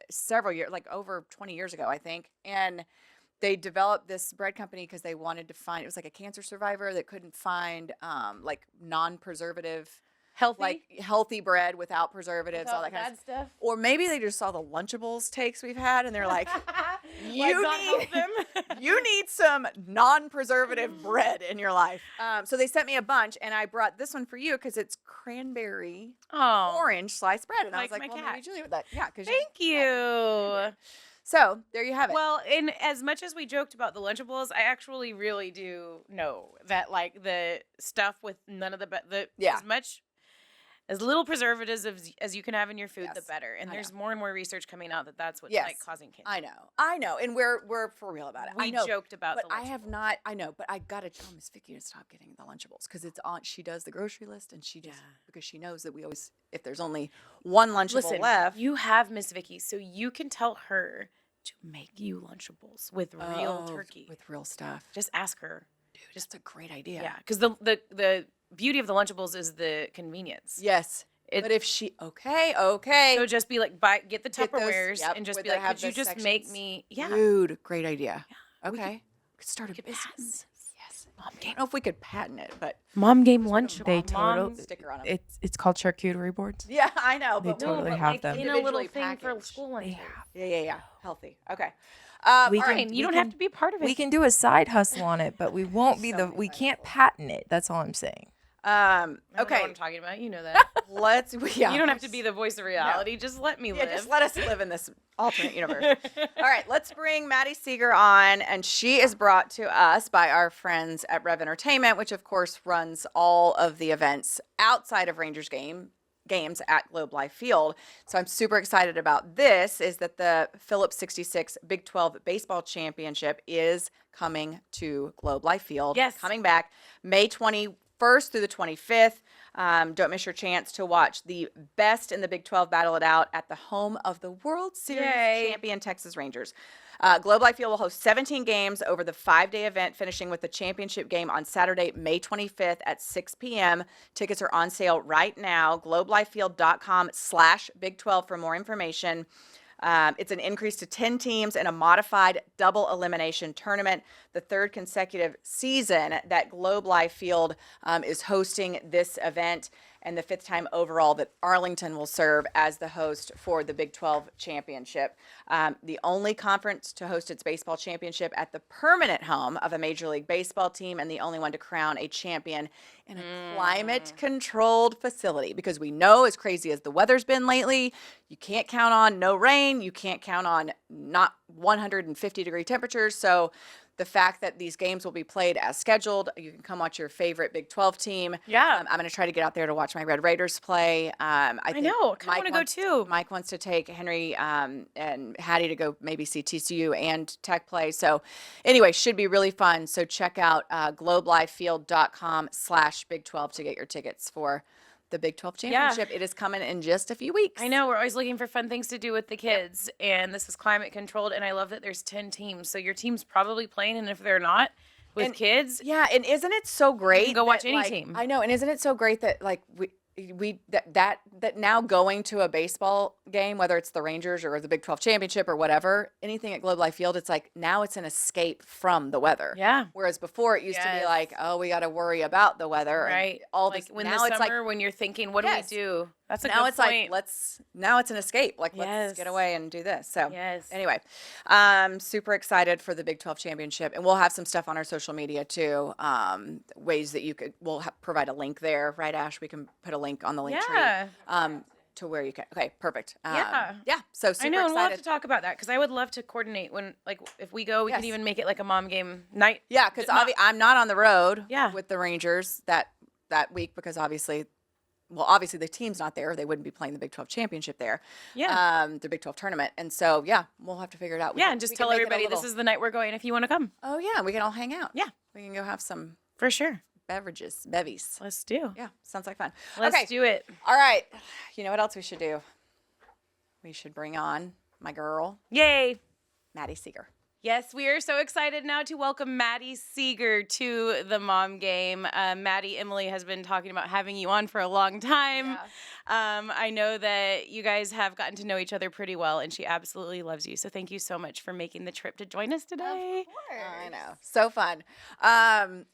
several years, like over 20 years ago, I think. And they developed this bread company because they wanted to find. It was like a cancer survivor that couldn't find like non-preservative, Healthy. like healthy bread without preservatives, Without all that kind of bad stuff. stuff. Or maybe they just saw the Lunchables takes we've had, and they're like, Why you not help need- them? you need some non-preservative bread in your life. So they sent me a bunch, and I brought this one for you because it's cranberry Oh, orange sliced bread, and I Like was like, my well, cat. maybe Julie with that, yeah, because thank you. So there you have it. Well, and as much as we joked about the Lunchables, I actually really do know that like the stuff with none of the Yeah. as little preservatives as you can have in your food, the Yes, better. And I there's know. more and more research coming out that that's what's Yes, like causing cancer. I know, and we're for real about it. I We know, joked about but the I have Lunchables. not. I know, but I gotta tell Miss Vicky to stop getting the Lunchables because it's on. She does the grocery list, and she just Yeah. because she knows that we always, if there's only one Lunchable Listen, left, you have Miss Vicky, so you can tell her to make you Lunchables with real Oh, turkey. with real stuff. Just ask her. Dude, just a great idea. Yeah, because the beauty of the Lunchables is the convenience. Yes. It- But if she okay, So just be like, get the Get those- Tupperwares yep, and just where be they like, have could you the just make sections. me? Yeah. Dude, great idea. we could- Okay. We could start a could business. patent this. Yes. I don't know if we could patent it, but Mom game lunch. They Mom, total- sticker on them. It's called charcuterie boards. Yeah, I know, They but totally but have like them. in a little Individually thing for packaged. school lunch. yeah. Healthy. Okay. We all can- right. Fine, you don't have to be a part of it. We can do a side hustle on it, but we won't be So the. many We side can't hustles. patent it. That's all I'm saying. I don't know Okay. what I'm talking about. You know that. Let's. Yeah. You don't have to be the voice of reality. Just let me Yeah, live. just let us live in this alternate universe. All right, let's bring Maddie Seager on, and she is brought to us by our friends at Rev Entertainment, which of course runs all of the events outside of Rangers games at Globe Life Field. So I'm super excited about this, is that the Phillips 66 Big 12 Baseball Championship is coming to Globe Life Field. Yes. Coming back May 20 1st through the 25th. Don't miss your chance to watch the best in the Big 12 battle it out at the home of the World Series champion Texas Rangers. Globe Life Field will host 17 games over the 5-day event, finishing with the championship game on Saturday, May 25th at 6 p.m. Tickets are on sale right now. globelifefield.com/Big12 for more information. It's an increase to 10 teams in a modified double elimination tournament, the 3rd consecutive season that Globe Life Field is hosting this event, and the 5th time overall that Arlington will serve as the host for the Big 12 championship. The only conference to host its baseball championship at the permanent home of a Major League Baseball team, and the only one to crown a champion in a climate-controlled facility, because we know, as crazy as the weather's been lately, you can't count on no rain, you can't count on not 150-degree temperatures. So the fact that these games will be played as scheduled, you can come watch your favorite Big 12 team. Yeah. I'm going to try to get out there to watch my Red Raiders play. I know. I kind of want to go too. Mike wants to take Henry and Hattie to go maybe see TCU and Tech play. So anyway, should be really fun. So check out globelifefield.com/Big12 to get your tickets for the Big 12 championship. It is coming in just a few weeks. I know. We're always looking for fun things to do with the kids, and this is climate controlled, and I love that there's 10 teams. So your team's probably playing, and if they're not, with kids. Yeah, and isn't it so great? You can go watch any like, team. I know, and isn't it so great that like that now going to a baseball game, whether it's the Rangers or the Big 12 championship or whatever, anything at Globe Life Field, it's like now it's an escape from the weather. Yeah. Whereas before it used to be like, oh, we got to worry about the weather. Right. And all like this. when now the it's summer, like, when you're thinking, what do we do? That's a now good it's point. like now it's an escape. Like let's get away and do this. So anyway, super excited for the Big 12 championship, and we'll have some stuff on our social media too. Ways that we'll provide a link there, right, Ash? We can put a link on the link tree. To where you can. Okay, perfect. Yeah. So super I know, and we'll have excited. to talk about that because I would love to coordinate when, like, if we go, we can even make it like a mom game night. Yeah, because I'm not on the road. Yeah. With the Rangers that week because obviously the team's not there. They wouldn't be playing the Big 12 championship there. Yeah. The Big 12 tournament, and so we'll have to figure it out. And just tell everybody this is the night we're going if you want to come. Oh yeah, we can all hang out. Yeah. We can go have some for sure bevies. Let's do. Yeah, sounds like fun. Let's do it. All right. You know what else we should do? We should bring on my girl. Yay. Maddie Seager. Yes, we are so excited now to welcome Maddie Seager to the Mom Game. Maddie, Emily has been talking about having you on for a long time. Yeah. I know that you guys have gotten to know each other pretty well, and she absolutely loves you. So thank you so much for making the trip to join us today. Of course. I know. So fun.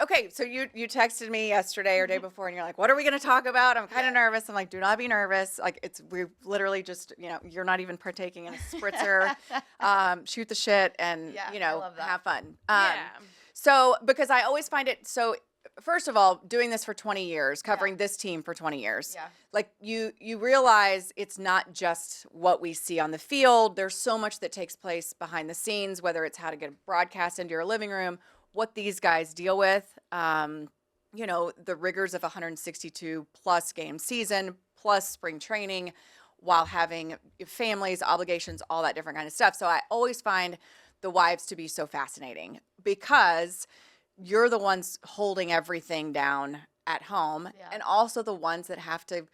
Okay, so you texted me yesterday or day before, and you're like, what are we going to talk about? I'm kind of nervous. I'm like, do not be nervous. Like, we literally just, you're not even partaking in a spritzer. Shoot the shit and, have fun. So, because I always find it so, first of all, doing this for 20 years, covering this team for 20 years, like you realize it's not just what we see on the field. There's so much that takes place behind the scenes, whether it's how to get a broadcast into your living room, what these guys deal with, the rigors of a 162 plus game season, plus spring training, while having families, obligations, all that different kind of stuff. So I always find the wives to be so fascinating because you're the ones holding everything down at home and also the ones that have to,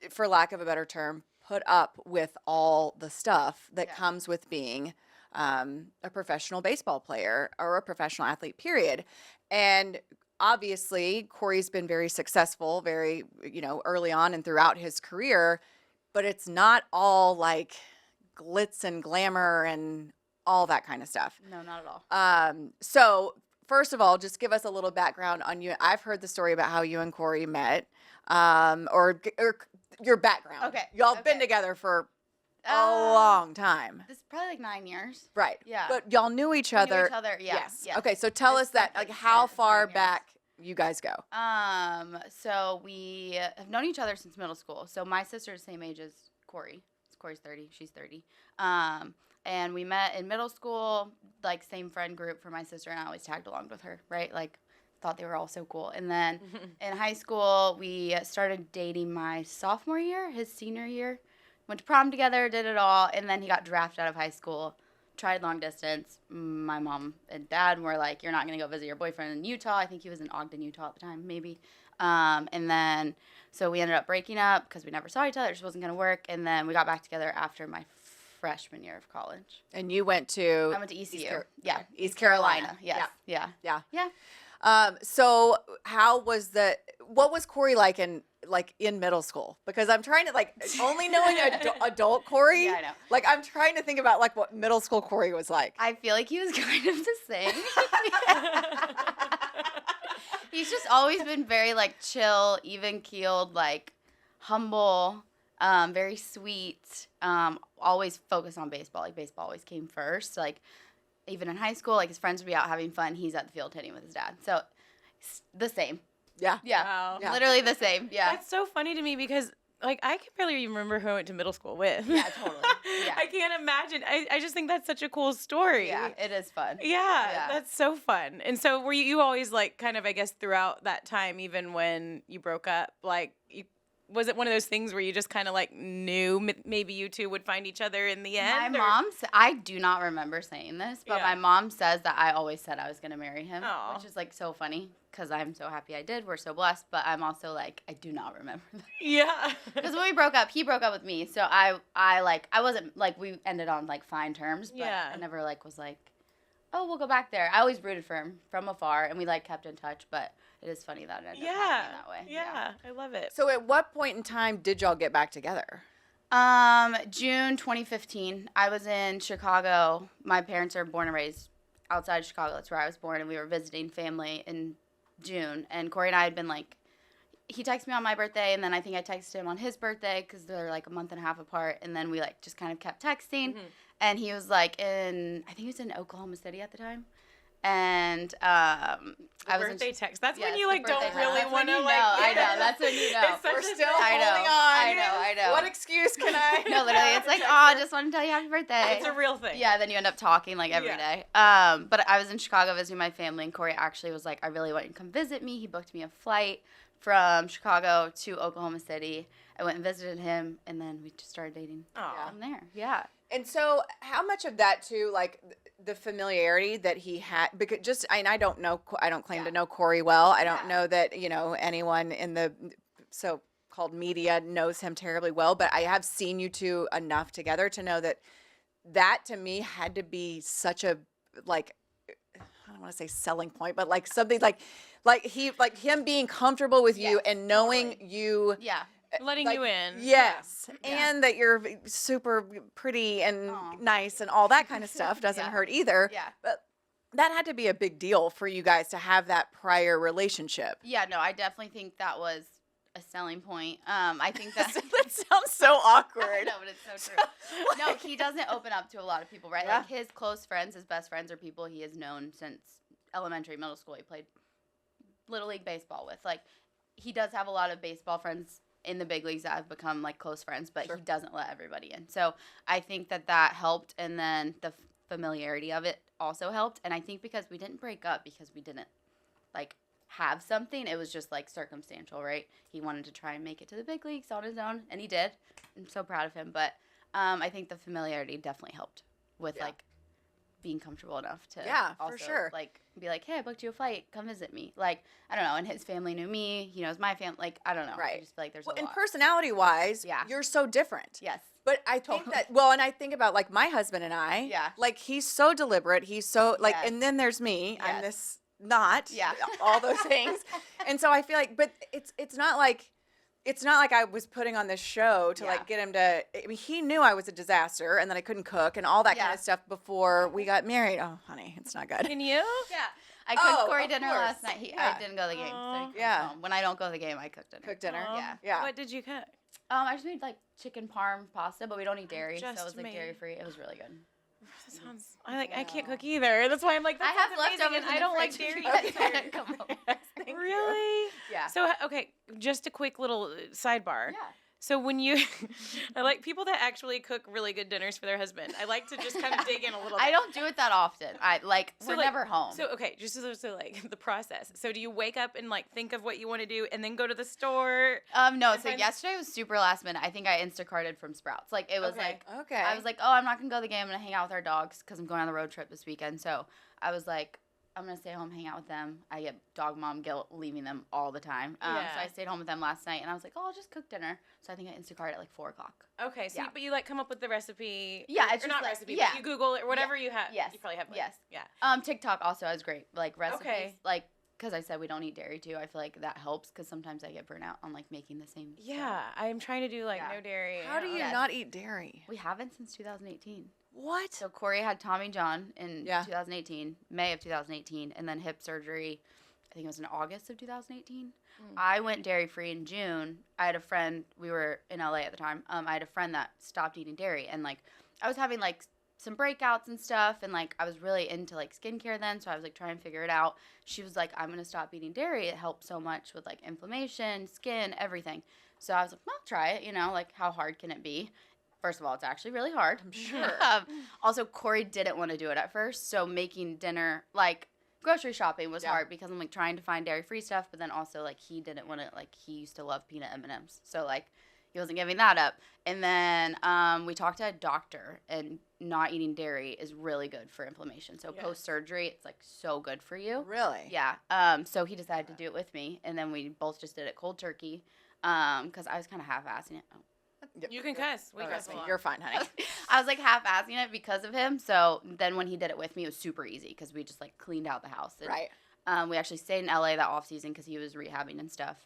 for lack of a better term, put up with all the stuff that comes with being a professional baseball player or a professional athlete, period. And obviously, Corey's been very successful, very, early on and throughout his career, but it's not all like glitz and glamour and all that kind of stuff. No, not at all. So first of all, just give us a little background on you. I've heard the story about how you and Corey met, or your background. Okay. Y'all been together for a long time. This is probably like 9 years. Right. Yeah. But y'all knew each other. We knew each other, Yes. yes. Okay, so tell us that, like, how far 9 years. back you guys go. So we have known each other since middle school. So my sister's the same age as Corey. Corey's 30. She's 30. And we met in middle school, like same friend group for my sister, and I always tagged along with her, right? Like, thought they were all so cool. And then in high school, we started dating my sophomore year, his senior year. Went to prom together, did it all, and then he got drafted out of high school, tried long distance. My mom and dad were like, you're not going to go visit your boyfriend in Utah. I think he was in Ogden, Utah at the time, maybe. And then, so we ended up breaking up because we never saw each other. It just wasn't going to work. And then we got back together after my freshman year of college. And you went to I went to ECU. Yeah, Okay. East Carolina. Yes. Yeah. So what was Corey like in middle school? Because I'm trying to only knowing adult Corey. Yeah, I know. I'm trying to think about what middle school Corey was like. I feel like he was kind of the same. He's just always been very chill, even keeled, humble, very sweet. Always focused on baseball. Baseball always came first. Even in high school, his friends would be out having fun. He's at the field hitting with his dad. So the same. Yeah. Yeah. Wow. Yeah. Literally the same. Yeah. That's so funny to me because I can barely even remember who I went to middle school with. Yeah, totally. Yeah. I can't imagine. I just think that's such a cool story. Yeah, it is fun. Yeah, that's so fun. And so were you always kind of, I guess, throughout that time, even when you broke up, was it one of those things where you just kind of knew maybe you two would find each other in the end? My mom, I do not remember saying this, but my mom says that I always said I was going to marry him, Aw. which is so funny because I'm so happy I did. We're so blessed, but I'm also I do not remember that. Yeah. Because when we broke up, he broke up with me, so I wasn't we ended on fine terms, but I never was oh, we'll go back there. I always rooted for him from afar, and we kept in touch, but it is funny that it ended up happening that way. Yeah, I love it. So at what point in time did y'all get back together? June 2015. I was in Chicago. My parents are born and raised outside of Chicago. That's where I was born, and we were visiting family in June. And Corey and I had been he texted me on my birthday, and then I think I texted him on his birthday because they're a month and a half apart. And then we just kind of kept texting. Mhm. And he was I think he was in Oklahoma City at the time. And I was birthday text. That's yes, when you the don't birthday really text. want to I know. That's when you know. It's such We're a still thing. I know. holding on. I know. What excuse can I? No, literally, it's I just want to tell you happy birthday. It's a real thing. Yeah, then you end up talking every Yeah. day. But I was in Chicago visiting my family, and Corey actually was I really want you to come visit me. He booked me a flight from Chicago to Oklahoma City. I went and visited him, and then we just started dating Aw. from there. Yeah. And so, how much of that too, the familiarity that he had? Because I don't know, I don't claim to know Corey well. I don't know that anyone in the so-called media knows him terribly well. But I have seen you two enough together to know that to me had to be such a I don't want to say selling point, but something him being comfortable with you and knowing totally. you. Yeah. Letting you in. Yes. Yeah. And that you're super pretty and Aw. nice and all that kind of stuff doesn't Yeah. hurt either. Yeah. But that had to be a big deal for you guys to have that prior relationship. Yeah, no, I definitely think that was a selling point. I think that That sounds so awkward. I know, but it's so true. No, he doesn't open up to a lot of people, right? Yeah. His close friends, his best friends are people he has known since elementary, middle school. He played Little League baseball with. He does have a lot of baseball friends in the big leagues that have become close friends, but Sure. he doesn't let everybody in. So I think that helped, and then the familiarity of it also helped. And I think because we didn't break up because we didn't have something, it was just circumstantial, right? He wanted to try and make it to the big leagues on his own, and he did. I'm so proud of him. But I think the familiarity definitely helped with being comfortable enough to Yeah, for also, sure. be hey, I booked you a flight, come visit me. I don't know, and his family knew me, he knows my family, I don't know. Right. I just feel there's Well, a and lot. personality-wise, Yeah. you're so different. Yes. But I think Totally. and I think about my husband and I. Yeah. He's so deliberate. He's so Yes. and then there's me. I'm Yes. this not. Yeah. All those things. And so I feel but it's not like I was putting on this show to Yeah. get him to. I mean, he knew I was a disaster and that I couldn't cook and all that kind Yeah. of stuff before we got married. Oh, honey, it's not good. Can you? Yeah. I cooked Oh, Corey of dinner course. last night. Yeah. I didn't go to the game. So he comes Yeah. home. When I don't go to the game, I cook dinner. Cook dinner. Aw. Yeah. Yeah. What did you cook? I just made chicken parm pasta, but we don't eat dairy, so it just was made- dairy free. It was really good. That sounds. I can't cook either. That's why I'm I that have sounds amazing, leftovers and in I the don't like fridge dairy. if you guys either. come over. Thank you. Really? Yeah. So okay, just a quick little sidebar. Yeah. So when you, I like people that actually cook really good dinners for their husband. I like to just kind of dig in a little bit. I don't do it that often. We're never home. So okay, just so the process. So do you wake up and think of what you want to do and then go to the store? No. if So I'm- yesterday was super last minute. I think I Instacarted from Sprouts. It was Okay. Okay. I was oh, I'm not gonna go to the game. I'm gonna hang out with our dogs because I'm going on the road trip this weekend. So I was I'm gonna stay home, hang out with them. I get dog mom guilt leaving them all the time. So Yeah. I stayed home with them last night, and I was like, oh, I'll just cook dinner. So I think I Instacart at like 4 o'clock. Okay, so Yeah. but you like come up with the recipe. Yeah, or it's just not like- recipe, yeah. but you Google it or whatever you have. Yes. You probably have. Like, Yes. Yeah. TikTok also has great like recipes. Okay. Like, because I said we don't eat dairy too. I feel like that helps because sometimes I get burnt out on like making the same. stuff. Yeah, I am trying to do like Yeah. no dairy. How do you Yes. not eat dairy? We haven't since 2018. What? So Corey had Tommy John in Yeah. 2018, May of 2018, and then hip surgery. I think it was in August of 2018. Mm. I went dairy free in June. I had a friend. We were in LA at the time. I had a friend that stopped eating dairy, and like I was having like some breakouts and stuff, and like I was really into like skincare then, so I was like trying to figure it out. She was like, "I'm gonna stop eating dairy. It helps so much with like inflammation, skin, everything." So I was like, "Well, try it. You know, like how hard can it be?" First of all, it's actually really hard. I'm sure. Also, Corey didn't want to do it at first, so making dinner, like grocery shopping, was Yeah. hard because I'm like trying to find dairy-free stuff, but then also like he didn't want to. Like he used to love peanut M&Ms, so like he wasn't giving that up. And then we talked to a doctor, and not eating dairy is really good for inflammation. So Yeah. post-surgery, it's like so good for you. Really? Yeah. So he decided to do it with me, and then we both just did it cold turkey. Because I was kind of half-assing it. Oh. You can cuss. We Oh, cuss that's a fine. lot. You're fine, honey. I was like half-assing it because of him. So then when he did it with me, it was super easy because we just like cleaned out the house. And, Right. We actually stayed in LA that off season because he was rehabbing and stuff.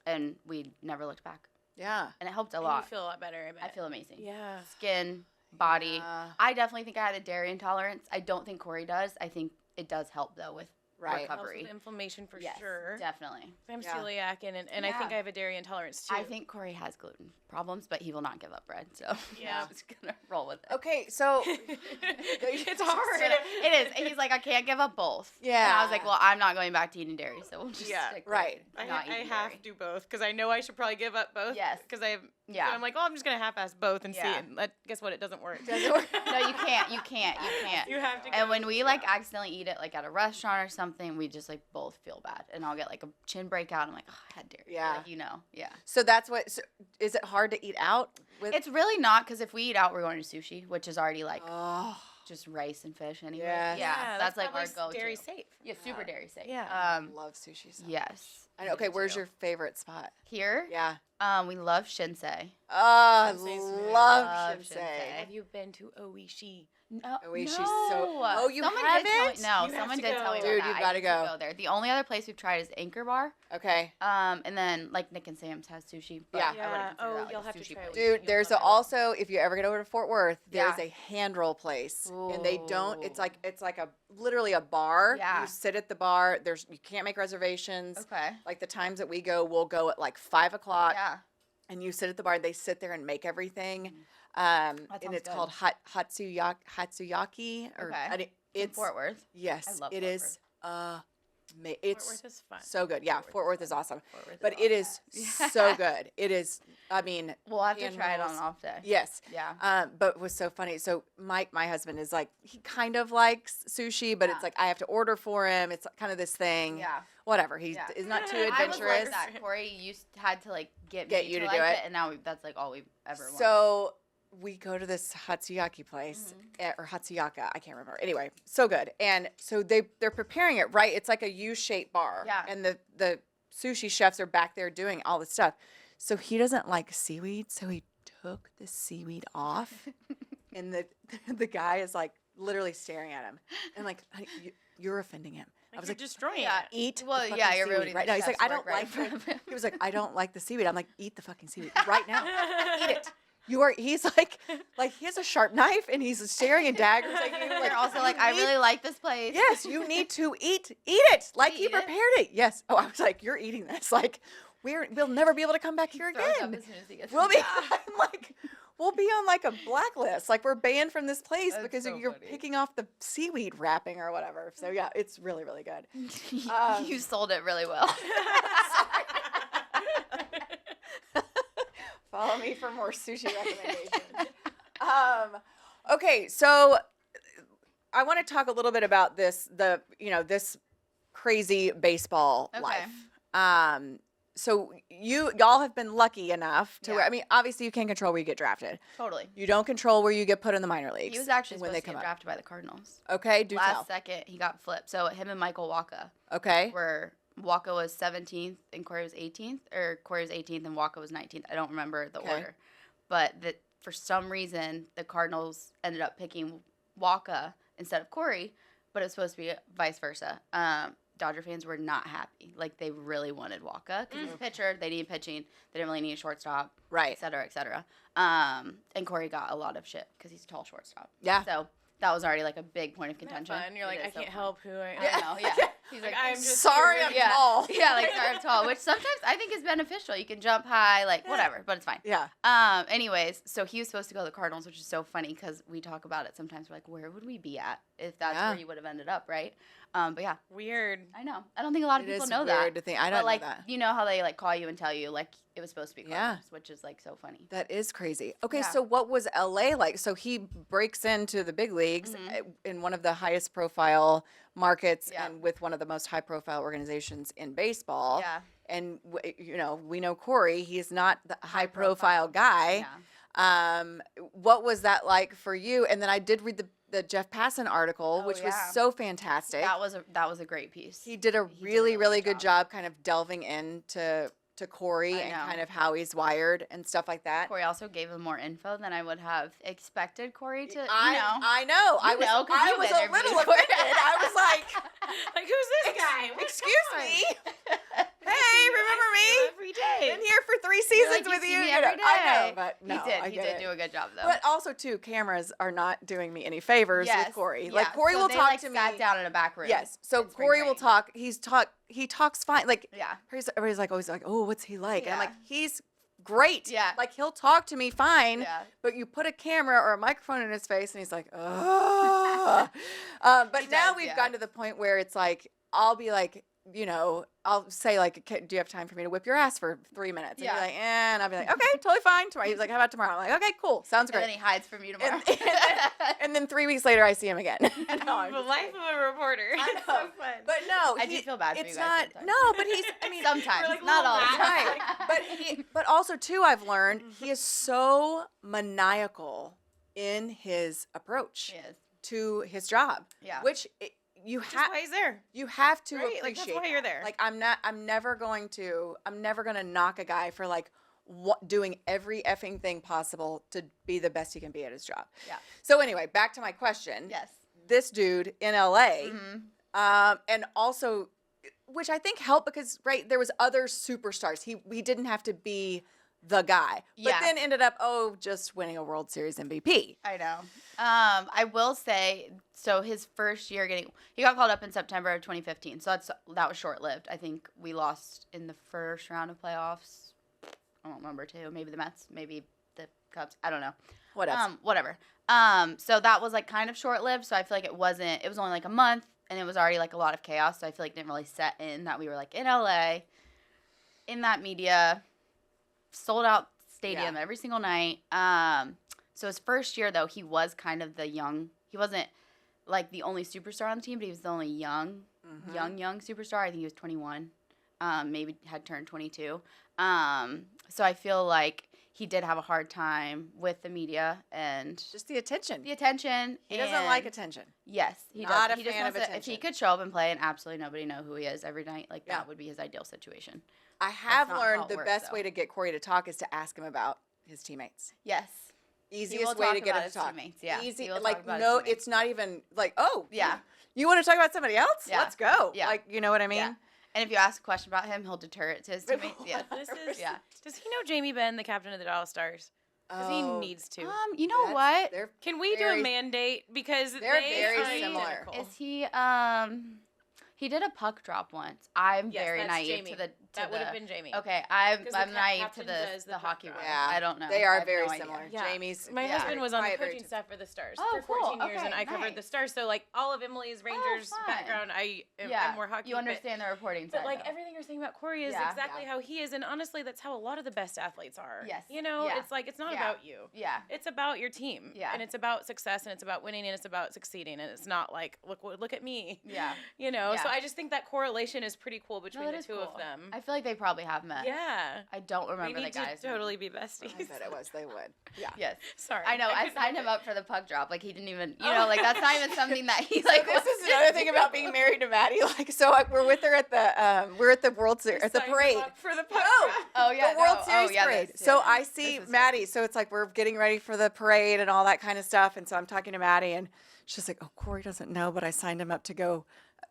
And we never looked back. Yeah. And it helped a And lot. You feel a lot better. I bet. I feel amazing. Yeah. Skin, body. Yeah. I definitely think I had a dairy intolerance. I don't think Corey does. I think it does help though with Right. Helps recovery. with inflammation for Yes, sure. definitely. I'm Yeah. celiac and I think Yeah. I have a dairy intolerance too. I think Corey has gluten problems, but he will not give up bread. So Yeah. I'm just gonna roll with it. Okay, so it's hard. It is. And he's like, I can't give up both. And I was like, Yeah. well, I'm not going back to eating dairy, so we'll just Yeah, stick with right. not I eating have dairy. to both because I know I should probably give up both. Yes. Because I have. Yeah. So I'm like, oh, I'm just gonna half-ass both and see. Yeah. And guess what? It doesn't work. Does it work? No, you can't. You can't. You can't. You have to. And go- when we like accidentally eat it like at a restaurant or something, we just like both feel bad, and I'll get like a chin breakout. I'm like, oh, I had dairy. Yeah. Like, you know. Yeah. So that's what. So is it hard to eat out with? It's really not because if we eat out, we're going to sushi, which is already like Oh. just rice and fish anyway. Yes. Yeah. That's like our probably go-to. dairy safe. Yeah, super dairy safe. Yeah. I love sushi. So Yes. I know. Okay, do where's too. your favorite spot? Here? Yeah. We love Shinsei. Oh, I Shinsei's love Love Shinsei. Shinsei. Have you been to Oishi? No, Oh, wait, she's so- Oh, you someone haven't? Did tell me, no, You have someone to did go. tell me about Dude, that. you've I gotta need go. go there. The only other place we've tried is Anchor Bar. Okay. And then like Nick and Sam's has sushi. But Yeah. I wouldn't Yeah. consider Oh, that, like, you'll a have to sushi try place. it. Dude, You'll there's love it. also, if you ever get over to Fort Worth, there's Yeah. a hand roll place, and they don't. It's Ooh. like a literally a bar. Yeah. You sit at the bar. You can't make reservations. Okay. Like the times that we go, we'll go at like 5 o'clock, Yeah. and you sit at the bar. They sit there and make everything. That And sounds it's good. called Hatsuyaki, or Okay. In it's Fort Worth. yes, love it Fort is. Fort It's Worth is fun. so good. Yeah, Fort Worth is awesome. Fort Worth But it is awesome. so good. It is. I mean, We'll have to hand try it on rolls. an off day. yes. Yeah. But it was so funny. So Mike, my husband, is like, he kind of likes sushi, but Yeah. it's like I have to order for him. It's kind of this thing. Yeah. Whatever. He Yeah. is not too I was adventurous. like that. Corey had to like get Get me you to like do it. and now that's like all we've ever wanted. So we go to this Hatsuyaki place, Mm-hmm. or Hatsuyaka, I can't remember. Anyway, so good. And so they're preparing it, right? It's like a U-shaped bar. Yeah. And the sushi chefs are back there doing all this stuff. So he doesn't like seaweed, so he took the seaweed off. And the guy is like literally staring at him. And I'm like, "Honey, you're offending him. I was you're like, destroying Yeah. it. eat Well, the yeah, fucking you're seaweed ruining right the now. He's like, chef's I work don't right like in front of him. He was like, I don't like the seaweed. I'm like, eat the fucking seaweed right now. Eat it. He's like he has a sharp knife and he's staring at daggers at you. They're also like, I really like this place. Yes, you need to eat it like he Eat it? prepared it. Yes. Oh, I was like, you're eating this. Like we'll never be able to come back here Throws up again. as soon as he gets We'll be back. I'm like we'll be on like a blacklist. Like we're banned from this place That's because so you're funny. picking off the seaweed wrapping or whatever. So yeah, it's really, really good. You sold it really well. Follow me for more sushi recommendations. Okay, so I want to talk a little bit about this crazy baseball Okay. life. so y'all have been lucky enough to where, I mean, obviously you can't control where you get drafted. Totally. You don't control where you get put in the minor leagues. He was actually when supposed they to come get up. drafted by the Cardinals. Okay, do Last tell. second, he got flipped. So him and Michael Waka Okay. were Waka was 17th and Corey was 18th, or Corey was 18th and Waka was 19th. I don't remember the order, but for some reason the Cardinals ended up picking Waka instead of Corey, but it was supposed to be vice versa. Dodger fans were not happy. Like, they really wanted Waka because he's a pitcher. They needed pitching. They didn't really need a shortstop. Right. Et cetera, et cetera. And Corey got a lot of shit because he's a tall shortstop. Yeah. So that was already, like, a big point of contention. Fun. You're like, It I is so can't fun. help who I am. I don't know, yeah. He's like, I'm just sorry, here. I'm yeah. tall. Yeah, like, sorry, I'm tall, which sometimes I think is beneficial. You can jump high, like, whatever, but it's fine. Yeah. Anyways, so he was supposed to go to the Cardinals, which is so funny because we talk about it sometimes. We're like, where would we be at if that's Yeah. where he would have ended up, right? But yeah, Weird. I know. I don't think a lot of It people is know weird that. to think. I But don't like, know that. you know how they like call you and tell you like it was supposed to be Yeah. Cardinals, which is like so funny. That is crazy. Okay, Yeah. so what was LA like? So he breaks into the big leagues in one of the highest profile markets Yeah. and with one of the most high profile organizations in baseball. Yeah. And you know, we know Corey, he's not the high profile. profile guy. Yeah. What was that like for you? And then I did read the Jeff Passan article, Oh, which was yeah. so fantastic. That was a great piece. He did a He did a really, really really good good job kind of delving into Corey I and know. kind of how he's wired and stuff like that. Corey also gave him more info than I would have expected Corey to, I know. I You was, know, 'cause I you've was a interviewed little Corey. offended. I was like, Like, who's this guy? What's excuse going me. on? Hey, remember me? Every day. Been here for 3 You're seasons like, with see you. me You know, every I day. know, but no, I He get did it. do a good job though. But also, too, cameras are not doing me any favors yes, with Corey. yeah. Like Corey So will they, talk like, to me. Sat down in a back room. Yes. So in spring Corey will training. talk. He talks fine. Like Yeah. everybody's like always like, oh, what's he like? And I'm Yeah. like, he's great. Yeah. Like he'll talk to me fine. Yeah. But you put a camera or a microphone in his face, and he's like, oh. But He now does, we've yeah. gotten to the point where it's like, I'll be like, you know, I'll say like, do you have time for me to whip your ass for 3 minutes? And Yeah. you're like, and I'll be like, okay, totally fine. Tomorrow. He's like, how about tomorrow? I'm like, okay, cool. Sounds And then great. he hides from you tomorrow. And then 3 weeks later, I see him again. No, I'm The just life kidding. of a reporter. I It's know. so fun. But no, I do feel bad for it's you guys not. sometimes. No, but he's. I mean, Sometimes, We're like not little all the rats. time. right. But also too, I've learned he is so maniacal in his approach He is. to his job. Yeah. Which you That's have. why he's there. You have to Right, like, appreciate. that's why you're that. there. Like I'm never going to knock a guy for like doing every effing thing possible to be the best he can be at his job. Yeah. So anyway, back to my question. Yes. This dude in LA, Mhm. and also, which I think helped because there was other superstars. We didn't have to be the guy, but Yeah. then ended up just winning a World Series MVP. I know. I will say, so his first year he got called up in September of 2015. So that was short lived. I think we lost in the first round of playoffs. I don't remember too. Maybe the Mets, maybe the Cubs. I don't know. Whatever. So that was like kind of short lived. So I feel like it was only like a month and it was already like a lot of chaos. So I feel like it didn't really set in that we were like in LA, in that media, sold out stadium every single night. So his first year though, he was kind of he wasn't like the only superstar on the team, but he was the only young superstar. I think he was 21. Maybe had turned 22. So I feel like he did have a hard time with the media and Just the attention. the attention. He doesn't like and- attention. Yes, he Not does. a He just fan of wants to, if he attention. could show up and play and absolutely nobody know who he is every night, like Yeah. that would be his ideal situation. I have not how learned it the works, best though. way to get Corey to talk is to ask him about his teammates. Yes. He will Easiest way talk to get about him his to talk. teammates, yeah. Easy, He will like talk about his no, teammates. it's not even like, oh, Yeah. You want to talk about somebody else? Yeah. Let's go. Yeah. Like, you know what I mean? Yeah. And if you ask a question about him, he'll deter it to his teammates. Yeah. This is. Yeah. Does he know Jamie Benn, the captain of the Dallas Stars? Because he Oh, needs to. You know that's- what? They're Can we do very- a mandate? Because they're they very are similar. identical. Is he he did a puck drop once. I'm Yes, very that's naive Jamie. to the That would have been Jamie. Okay, 'Cause the I'm naive to captain does the the hockey puck world. drop. Yeah. I don't know. They I are have very no idea. similar. Yeah. Jamie's. My Yeah. husband was on the Quiet, very coaching staff for the Stars Oh, for 14 cool. years, and Okay, I covered nice. the Stars. So, like, all of Emily's Rangers fun. background, I am Yeah. more hockey. You understand the reporting side. But, like, though. everything you're saying about Corey is Yeah. exactly Yeah. how he is. And honestly, that's how a lot of the best athletes are. Yes. You know, Yeah. it's like, it's not Yeah. about you. Yeah. It's about your team. Yeah. And it's about success, and it's about winning, and it's about succeeding. And it's not like, look at me. Yeah. You know, so Yeah. I just think that correlation is pretty cool between No, the it is two cool. of them. I feel like they probably have met. Yeah. I don't remember We the need guy's to name. totally be besties. I bet it was. They would. Yeah. Yes. Sorry. I know. I couldn't signed help him it. up for the puck drop. Like he didn't even, like that's not even something that he like. This wants is to another thing do. about being married to Maddie. Like, so we're with her at the World Series at the Signed him parade. up for the puck Oh, drop. Oh yeah. the World no. Series Oh, yeah, parade. this, So yeah. I see This is Maddie. So it's like we're getting ready for the parade and all that kind of stuff. And so I'm talking to Maddie, and she's like, "Oh, Corey doesn't know, but I signed him up to go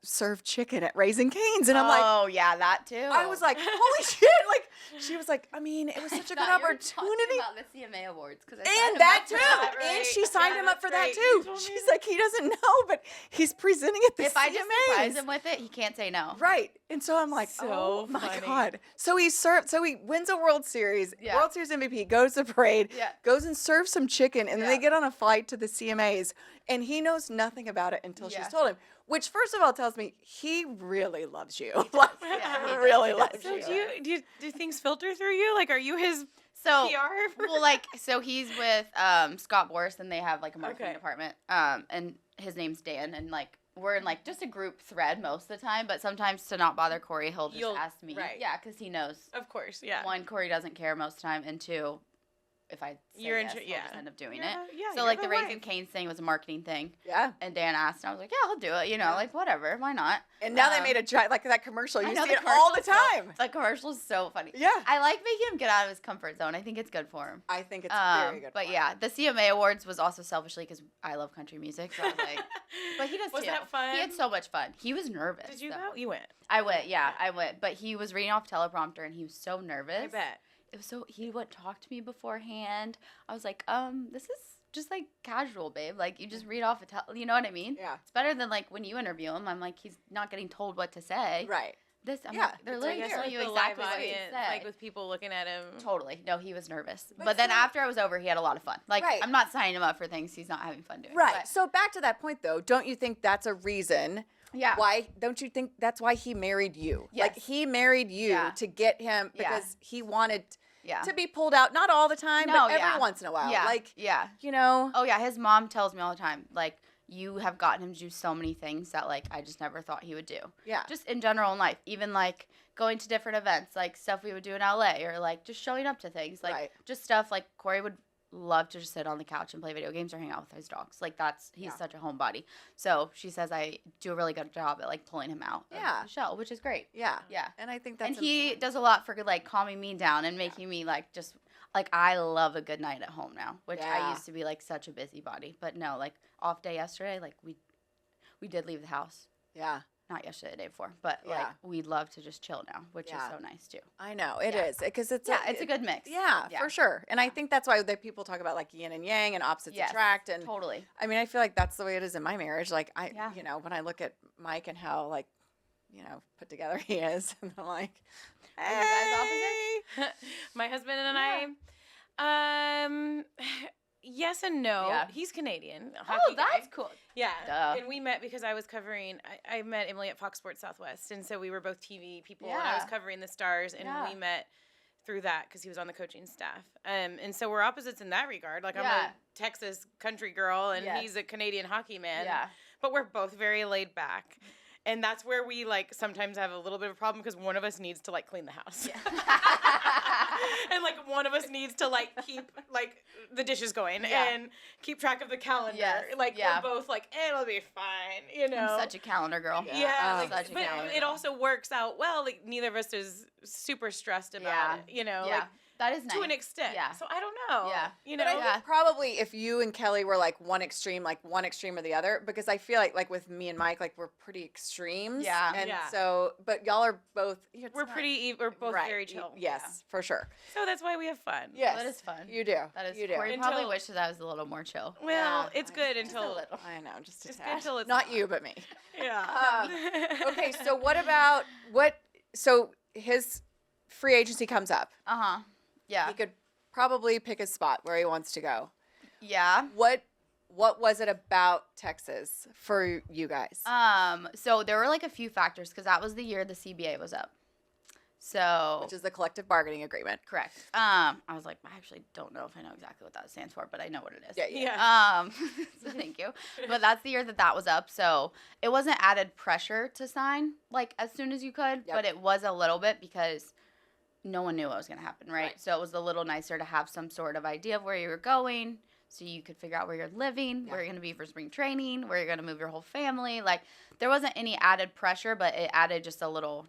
serve chicken at Raising Cane's." And I'm like, oh yeah, that too. I was like, "Holy shit!" Like she was like, "I mean, it was such a good opportunity." about the CMA awards because And that too. that, And right? she signed Yeah, him up that's for that right. too. You told me She's that. like, he doesn't know, but he's presenting at the If I just CMAs. surprise him with it, he can't say no. Right. And so I'm like, So oh my funny. God. So he wins a World Series, Yeah. World Series MVP, goes to the parade, Yeah. goes and serves some chicken, and then they Yeah. get on a flight to the CMAs, and he knows nothing about it until Yeah. she's told him. Which, first of all, tells me he really loves you. Like, Yeah, he does. really He does. loves So you. do things filter through you? Like, are you his So PR? well, like so he's with Scott Boris, and they have like a marketing Okay. department. And his name's Dan, and like we're in like just a group thread most of the time. But sometimes to not bother Corey, he'll just You'll- ask me. right. Yeah, because he knows. Of course, yeah. One, Corey doesn't care most of the time, and two, if I say You're yes, into- he'll yeah. just end up doing You're it. the- yeah, So you're like the the Raising wife. Cane's thing was a marketing thing, Yeah. and Dan asked, and I was like, yeah, I'll do it. Like whatever, why not? And now they Um, made a giant, like that commercial. I You know see the it all the commercial's time. The commercial's so funny. Yeah. I like making him get out of his comfort zone. I think it's good for him. I think it's very good. But for yeah, him. the CMA Awards was also selfishly because I love country music. So I was like, but he does Was too. that fun? He had so much fun. He was nervous. Did you though. go? You went. I went. Yeah, I went. But he was reading off teleprompter and he was so nervous. I bet. It was so he wouldn't talk to me beforehand. I was like, this is just like casual, babe. Like you just read off you know what I mean? Yeah. It's better than like when you interview him. I'm like, he's not getting told what to say. Right. I'm Yeah, like, they're it's literally right telling here. you the exactly live what to audience, say. like with people looking at him. Totally. No, he was nervous. But But then so- after I was over, he had a lot of fun. Like, Right. I'm not signing him up for things he's not having fun doing. Right. But, So back to that point, though, don't you think that's a reason yeah. why? Don't you think that's why he married you? Like Yes. he married you Yeah. to get him Yeah. because he wanted Yeah. to be pulled out, not all the time, No, but every yeah. once in a while. Yeah. Like, yeah. you know. Oh, yeah. His mom tells me all the time, like, you have gotten him to do so many things that, like, I just never thought he would do. Yeah. Just in general in life. Even, like, going to different events, like, stuff we would do in LA, or, like, just showing up to things. Like, Right. just stuff, like, Corey would love to just sit on the couch and play video games or hang out with his dogs. Like, he's Yeah. such a homebody. So she says I do a really good job at, like, pulling him out Yeah. of the show, which is great. Yeah. Yeah. And I think that's And he important. does a lot for like calming me down and making me like just like I love a good night at home now, which I Yeah. used to be like such a busybody. But no, like off day yesterday, like we did leave the house. Yeah. Not yesterday, the day before, but like Yeah. we love to just chill now, which Yeah. is so nice too. I know it Yeah. is because it's It's a good mix. Yeah, Yeah. for sure. And I think that's why people talk about like yin and yang and opposites Yes, attract. And Totally. I mean, I feel like that's the way it is in my marriage. Like Yeah. you know, when I look at Mike and how like, you know, put together he is, and I'm like, Are you guys opposites? hey. My husband and I, yes and no. Yeah. He's Canadian. a Oh, hockey guy. that's cool. Yeah. Duh. And we met because I was covering, I met Emily at Fox Sports Southwest. And so we were both TV people and I was Yeah. covering the Stars and Yeah. we met through that because he was on the coaching staff. And so we're opposites in that regard. Like I'm Yeah. a Texas country girl and Yes. he's a Canadian hockey man. Yeah. But we're both very laid back. And that's where we like sometimes have a little bit of a problem because one of us needs to like clean the house. And like one of us needs to like keep like the dishes going Yeah. and keep track of the calendar. Yes, Like yeah. we're both like it'll be fine, you know. I'm such a calendar girl. yeah, Oh, like, such a but calendar it girl. also works out well. Like neither of us is super stressed about Yeah. it, you know. Yeah. Like That is nice. to an extent. Yeah. So I don't know. Yeah. You But know. I Yeah. think probably if you and Kelly were like one extreme or the other, because I feel like with me and Mike, like we're pretty extremes. Yeah. And Yeah. so, but y'all are both. It's We're not- we're both right, very y- chill. Yes, for sure. Yeah. So that's why we have fun. Yes, That is fun. You do. That is You do. Corey probably Until- wishes I was a little more chill. Well, Yeah, it's I- good just until little. I know, just a It's good tad. till it's not not. you, but me. yeah. Okay, so what about so his free agency comes up. Uh-huh. Yeah. He could probably pick a spot where he wants to go. Yeah. What was it about Texas for you guys? So there were like a few factors because that was the year the CBA was up. So Which is the collective bargaining agreement. correct. I was like, I actually don't know if I know exactly what that stands for, but I know what it is. Yeah. So thank you. But that's the year that was up. So it wasn't added pressure to sign like as soon as you could, Yep. but it was a little bit because no one knew what was going to happen, right? Right. So it was a little nicer to have some sort of idea of where you were going so you could figure out where you're living, Yeah. where you're going to be for spring training, where you're going to move your whole family. Like there wasn't any added pressure, but it added just a little.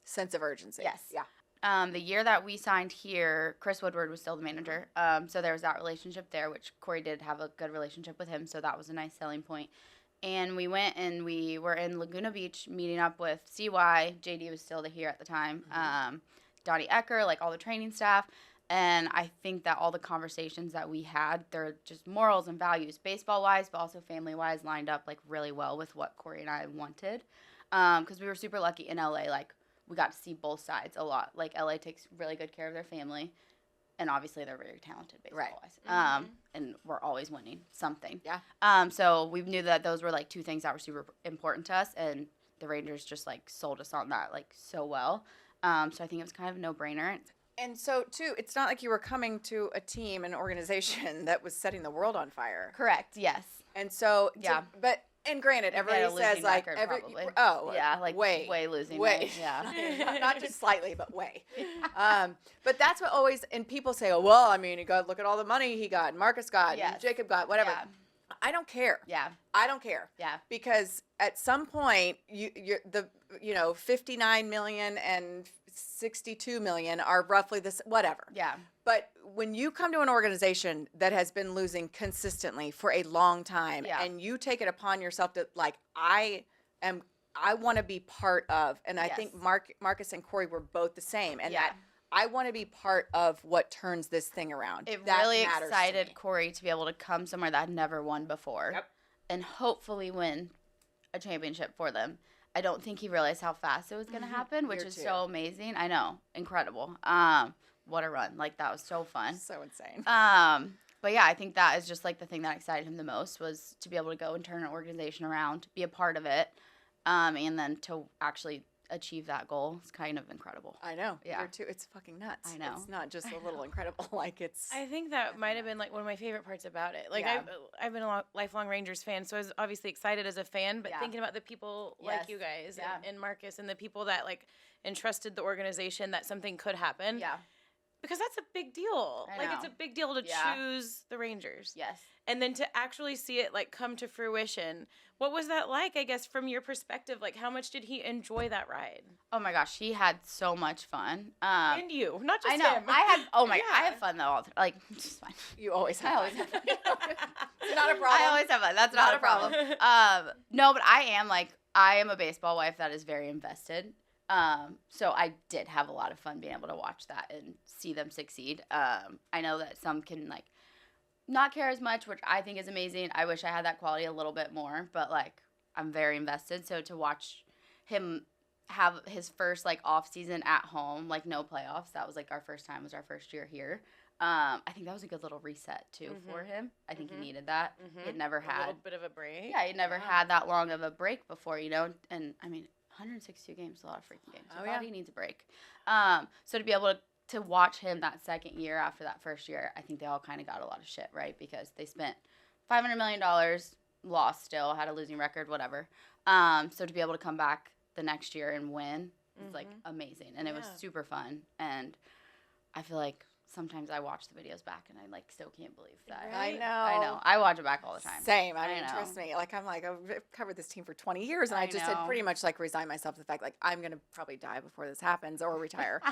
Sense of urgency. Yes. Yeah. The year that we signed here, Chris Woodward was still the manager. So there was that relationship there, which Corey did have a good relationship with him. So that was a nice selling point. And we went and we were in Laguna Beach meeting up with CY. JD was still here at the time. Donnie Ecker, like all the training staff. And I think that all the conversations that we had, they're just morals and values, baseball-wise, but also family-wise, lined up like really well with what Corey and I wanted. Because we were super lucky in LA, like, we got to see both sides a lot. Like, LA takes really good care of their family, and obviously they're very talented baseball-wise. And we're always winning something. Yeah. So we knew that those were, like, two things that were super important to us, and the Rangers just, like, sold us on that, like, so well. So I think it was kind of a no-brainer. And so, too, it's not like you were coming to a team, an organization that was setting the world on fire. Correct, yes. And so, Yeah. And granted, everybody says like probably. yeah, like way losing, way, right? Yeah. not just slightly, but way. But that's what always, and people say, oh, well, I mean, you got look at all the money he got, and Marcus got, and Jacob got, whatever. Yeah. I don't care. Yeah. I don't care. Yeah. Because at some point, you're 59 million and 62 million are roughly this, whatever. Yeah. But when you come to an organization that has been losing consistently for a long time, and you take it upon yourself to like, I want to be part of, and I think Marcus and Corey were both the same, and that I want to be part of what turns this thing around. It that really matters to excited me. Corey to be able to come somewhere that had never won before, and hopefully win a championship for them. I don't think he realized how fast it was going to happen, which is so amazing. I know, incredible. What a run! Like that was so fun. So insane. But yeah, I think that is just like the thing that excited him the most was to be able to go and turn an organization around, be a part of it, and then to actually achieve that goal. It's kind of incredible. I know. Yeah. You're too. It's fucking nuts. I know. It's not just a little incredible. Like it's. I think that might have been like one of my favorite parts about it. Like Yeah. I've been a lifelong Rangers fan, so I was obviously excited as a fan, but thinking about the people like you guys and Marcus and the people that like entrusted the organization that something could happen. Yeah. Because that's a big deal. I Like it's know. a big deal to choose the Rangers. Yes. And then to actually see it like come to fruition. What was that like, I guess, from your perspective? Like how much did he enjoy that ride? Oh my gosh, he had so much fun. And you, not just I know. him. I had. Oh my. I Yeah. have fun though. All the, like it's fine. You always have. I always fun. have fun. It's not a problem. I always have fun. That's not a problem. No, but I am a baseball wife that is very invested. So I did have a lot of fun being able to watch that and see them succeed. I know that some can like not care as much, which I think is amazing. I wish I had that quality a little bit more, but like I'm very invested. So to watch him have his first like off season at home, like no playoffs, that was like our first time, was our first year here. I think that was a good little reset too for him. I think he needed that. He had never A had little bit of a break. he had never had that long of a break before, you know. And I mean, 162 games is a lot of freaking games. Your body needs a break. So to be able to watch him that second year after that first year, I think they all kind of got a lot of shit, right? Because they spent $500 million, lost still, had a losing record, whatever. So to be able to come back the next year and win is like amazing. And it was super fun. And I feel like sometimes I watch the videos back and I like still can't believe that. I know. I know. I watch it back all the time. Same. I mean, know. trust me. Like, I'm like, I've covered this team for 20 years, and I just had know. pretty much like resigned myself to the fact like I'm gonna probably die before this happens or retire.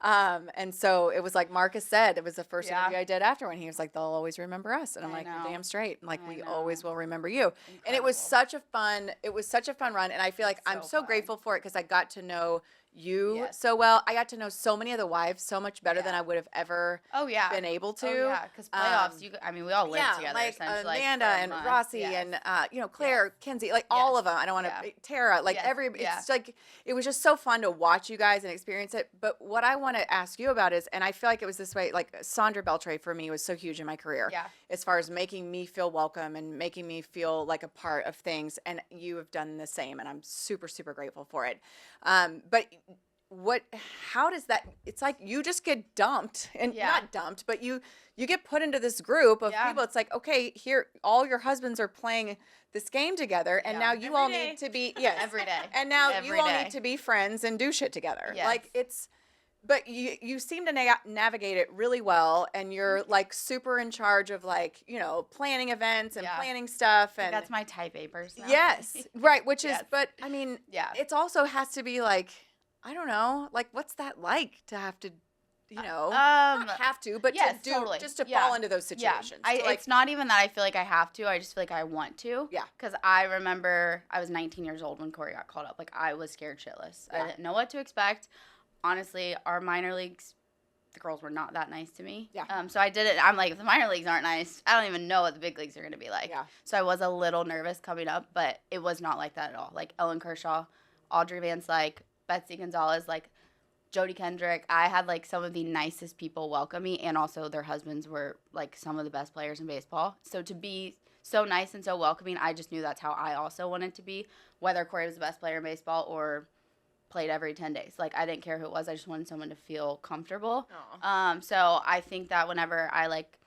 And so it was like Marcus said, it was the first interview I did after when he was like, they'll always remember us, and I'm I like, know. you're damn straight. And like, I we know. always will remember you. And it was such a fun run, and I feel like I'm so fun. grateful for it because I got to know you Yes. so well. I got to know so many of the wives so much better than I would have ever Oh yeah. been able to. Oh yeah, because playoffs. We all live together like essentially. Amanda like, for a and month. Rossi Yes. and Claire, Kinsey, like all of them. I don't want to Tara, like Yes. every. It's like it was just so fun to watch you guys and experience it. But what I want to ask you about is, and I feel like it was this way. Like Sandra Beltre for me was so huge in my career. Yeah. As far as making me feel welcome and making me feel like a part of things, and you have done the same, and I'm super super grateful for it. But how does that, it's like you just get dumped and Yeah. not dumped, but you get put into this group of Yeah. people. It's like, okay, here, all your husbands are playing this game together, and Yeah. now you Every all day. need to be, yes. Every day. And now you Every all day. need to be friends and do shit together. Yes. Like but you seem to navigate it really well, and you're like super in charge of like, planning events and Yeah. planning stuff. Like, And that's my type A personality. yes, right. Which is, Yes. but I mean, Yeah. it's also has to be like, I don't know, like what's that like to have to, not have to, but yes, to do, totally. just to Yeah. fall into those situations. Yeah. To, like, It's not even that I feel like I have to. I just feel like I want to. Yeah. Because I remember I was 19 years old when Corey got called up. Like, I was scared shitless. Yeah. I didn't know what to expect. Honestly, our minor leagues, the girls were not that nice to me. Yeah. So I did it. I'm like, if the minor leagues aren't nice, I don't even know what the big leagues are going to be like. Yeah. So I was a little nervous coming up, but it was not like that at all. Like, Ellen Kershaw, Audrey Van Slyke, Betsy Gonzalez, like, Jody Kendrick. I had, like, some of the nicest people welcome me, and also their husbands were, like, some of the best players in baseball. So to be so nice and so welcoming, I just knew that's how I also wanted to be, whether Corey was the best player in baseball or played every 10 days. Like, I didn't care who it was. I just wanted someone to feel comfortable. Aw. So I think that whenever I, like,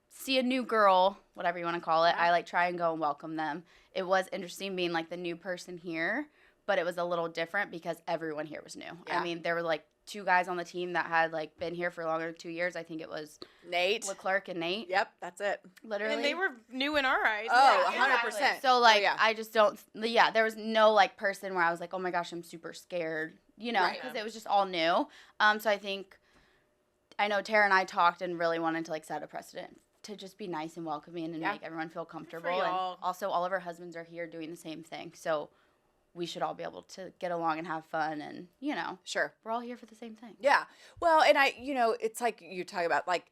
see a new girl, whatever you want to call it, I, like, try and go and welcome them. It was interesting being, like, the new person here, but it was a little different because everyone here was new. Yeah. I mean, there were, like, 2 guys on the team that had, like, been here for longer than 2 years. I think it was Nate. Leclerc and Nate. Yep, that's it. Literally. And they were new in our eyes. Oh, Yeah. 100%. So, like, yeah. I just don't, there was no, like, person where I was like, oh my gosh, I'm super scared, Right. because it was just all new. So I know Tara and I talked and really wanted to, like, set a precedent to just be nice and welcoming and Yeah. make everyone feel comfortable. y'all. And also, all of our husbands are here doing the same thing. So we should all be able to get along and have fun. And, Sure. we're all here for the same thing. Yeah. Well, and it's like you talk about, like,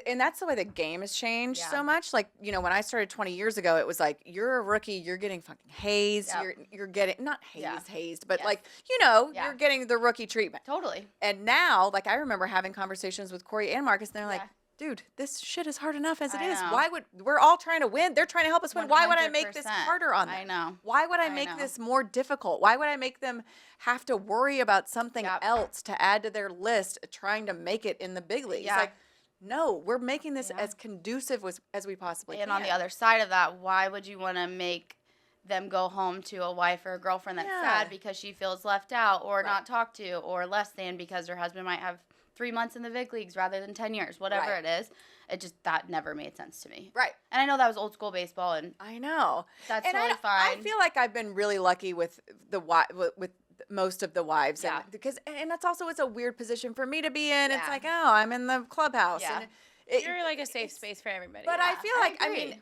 and that's the way the game has changed Yeah. so much. Like, when I started 20 years ago, it was like, you're a rookie, you're getting fucking hazed. Yep. You're getting, not Yeah. hazed, but Yes. like, Yeah. you're getting the rookie treatment. Totally. And now, like, I remember having conversations with Corey and Marcus, and they're like, Yeah. dude, this shit is hard enough as it I is. know. We're all trying to win. They're trying to help us win. Why would I make this 100%. harder on them? I know. Why would I I make know. this more difficult? Why would I make them have to worry about something Yep. else to add to their list trying to make it in the big leagues? Yeah. Like, no, we're making this Yeah. as conducive as we possibly And can. on the other side of that, why would you want to make them go home to a wife or a girlfriend that's Yeah. sad because she feels left out or Right. not talked to or less than because her husband might have 3 months in the big leagues rather than 10 years, whatever Right. it is. That never made sense to me. Right. And I know that was old school baseball, and I know. that's And totally I fine. feel like I've been really lucky with with most of the wives, Yeah. and that's also, it's a weird position for me to be in. It's Yeah. like, oh, I'm in the clubhouse, Yeah. and You're like a safe space for everybody. But I feel I like, agree.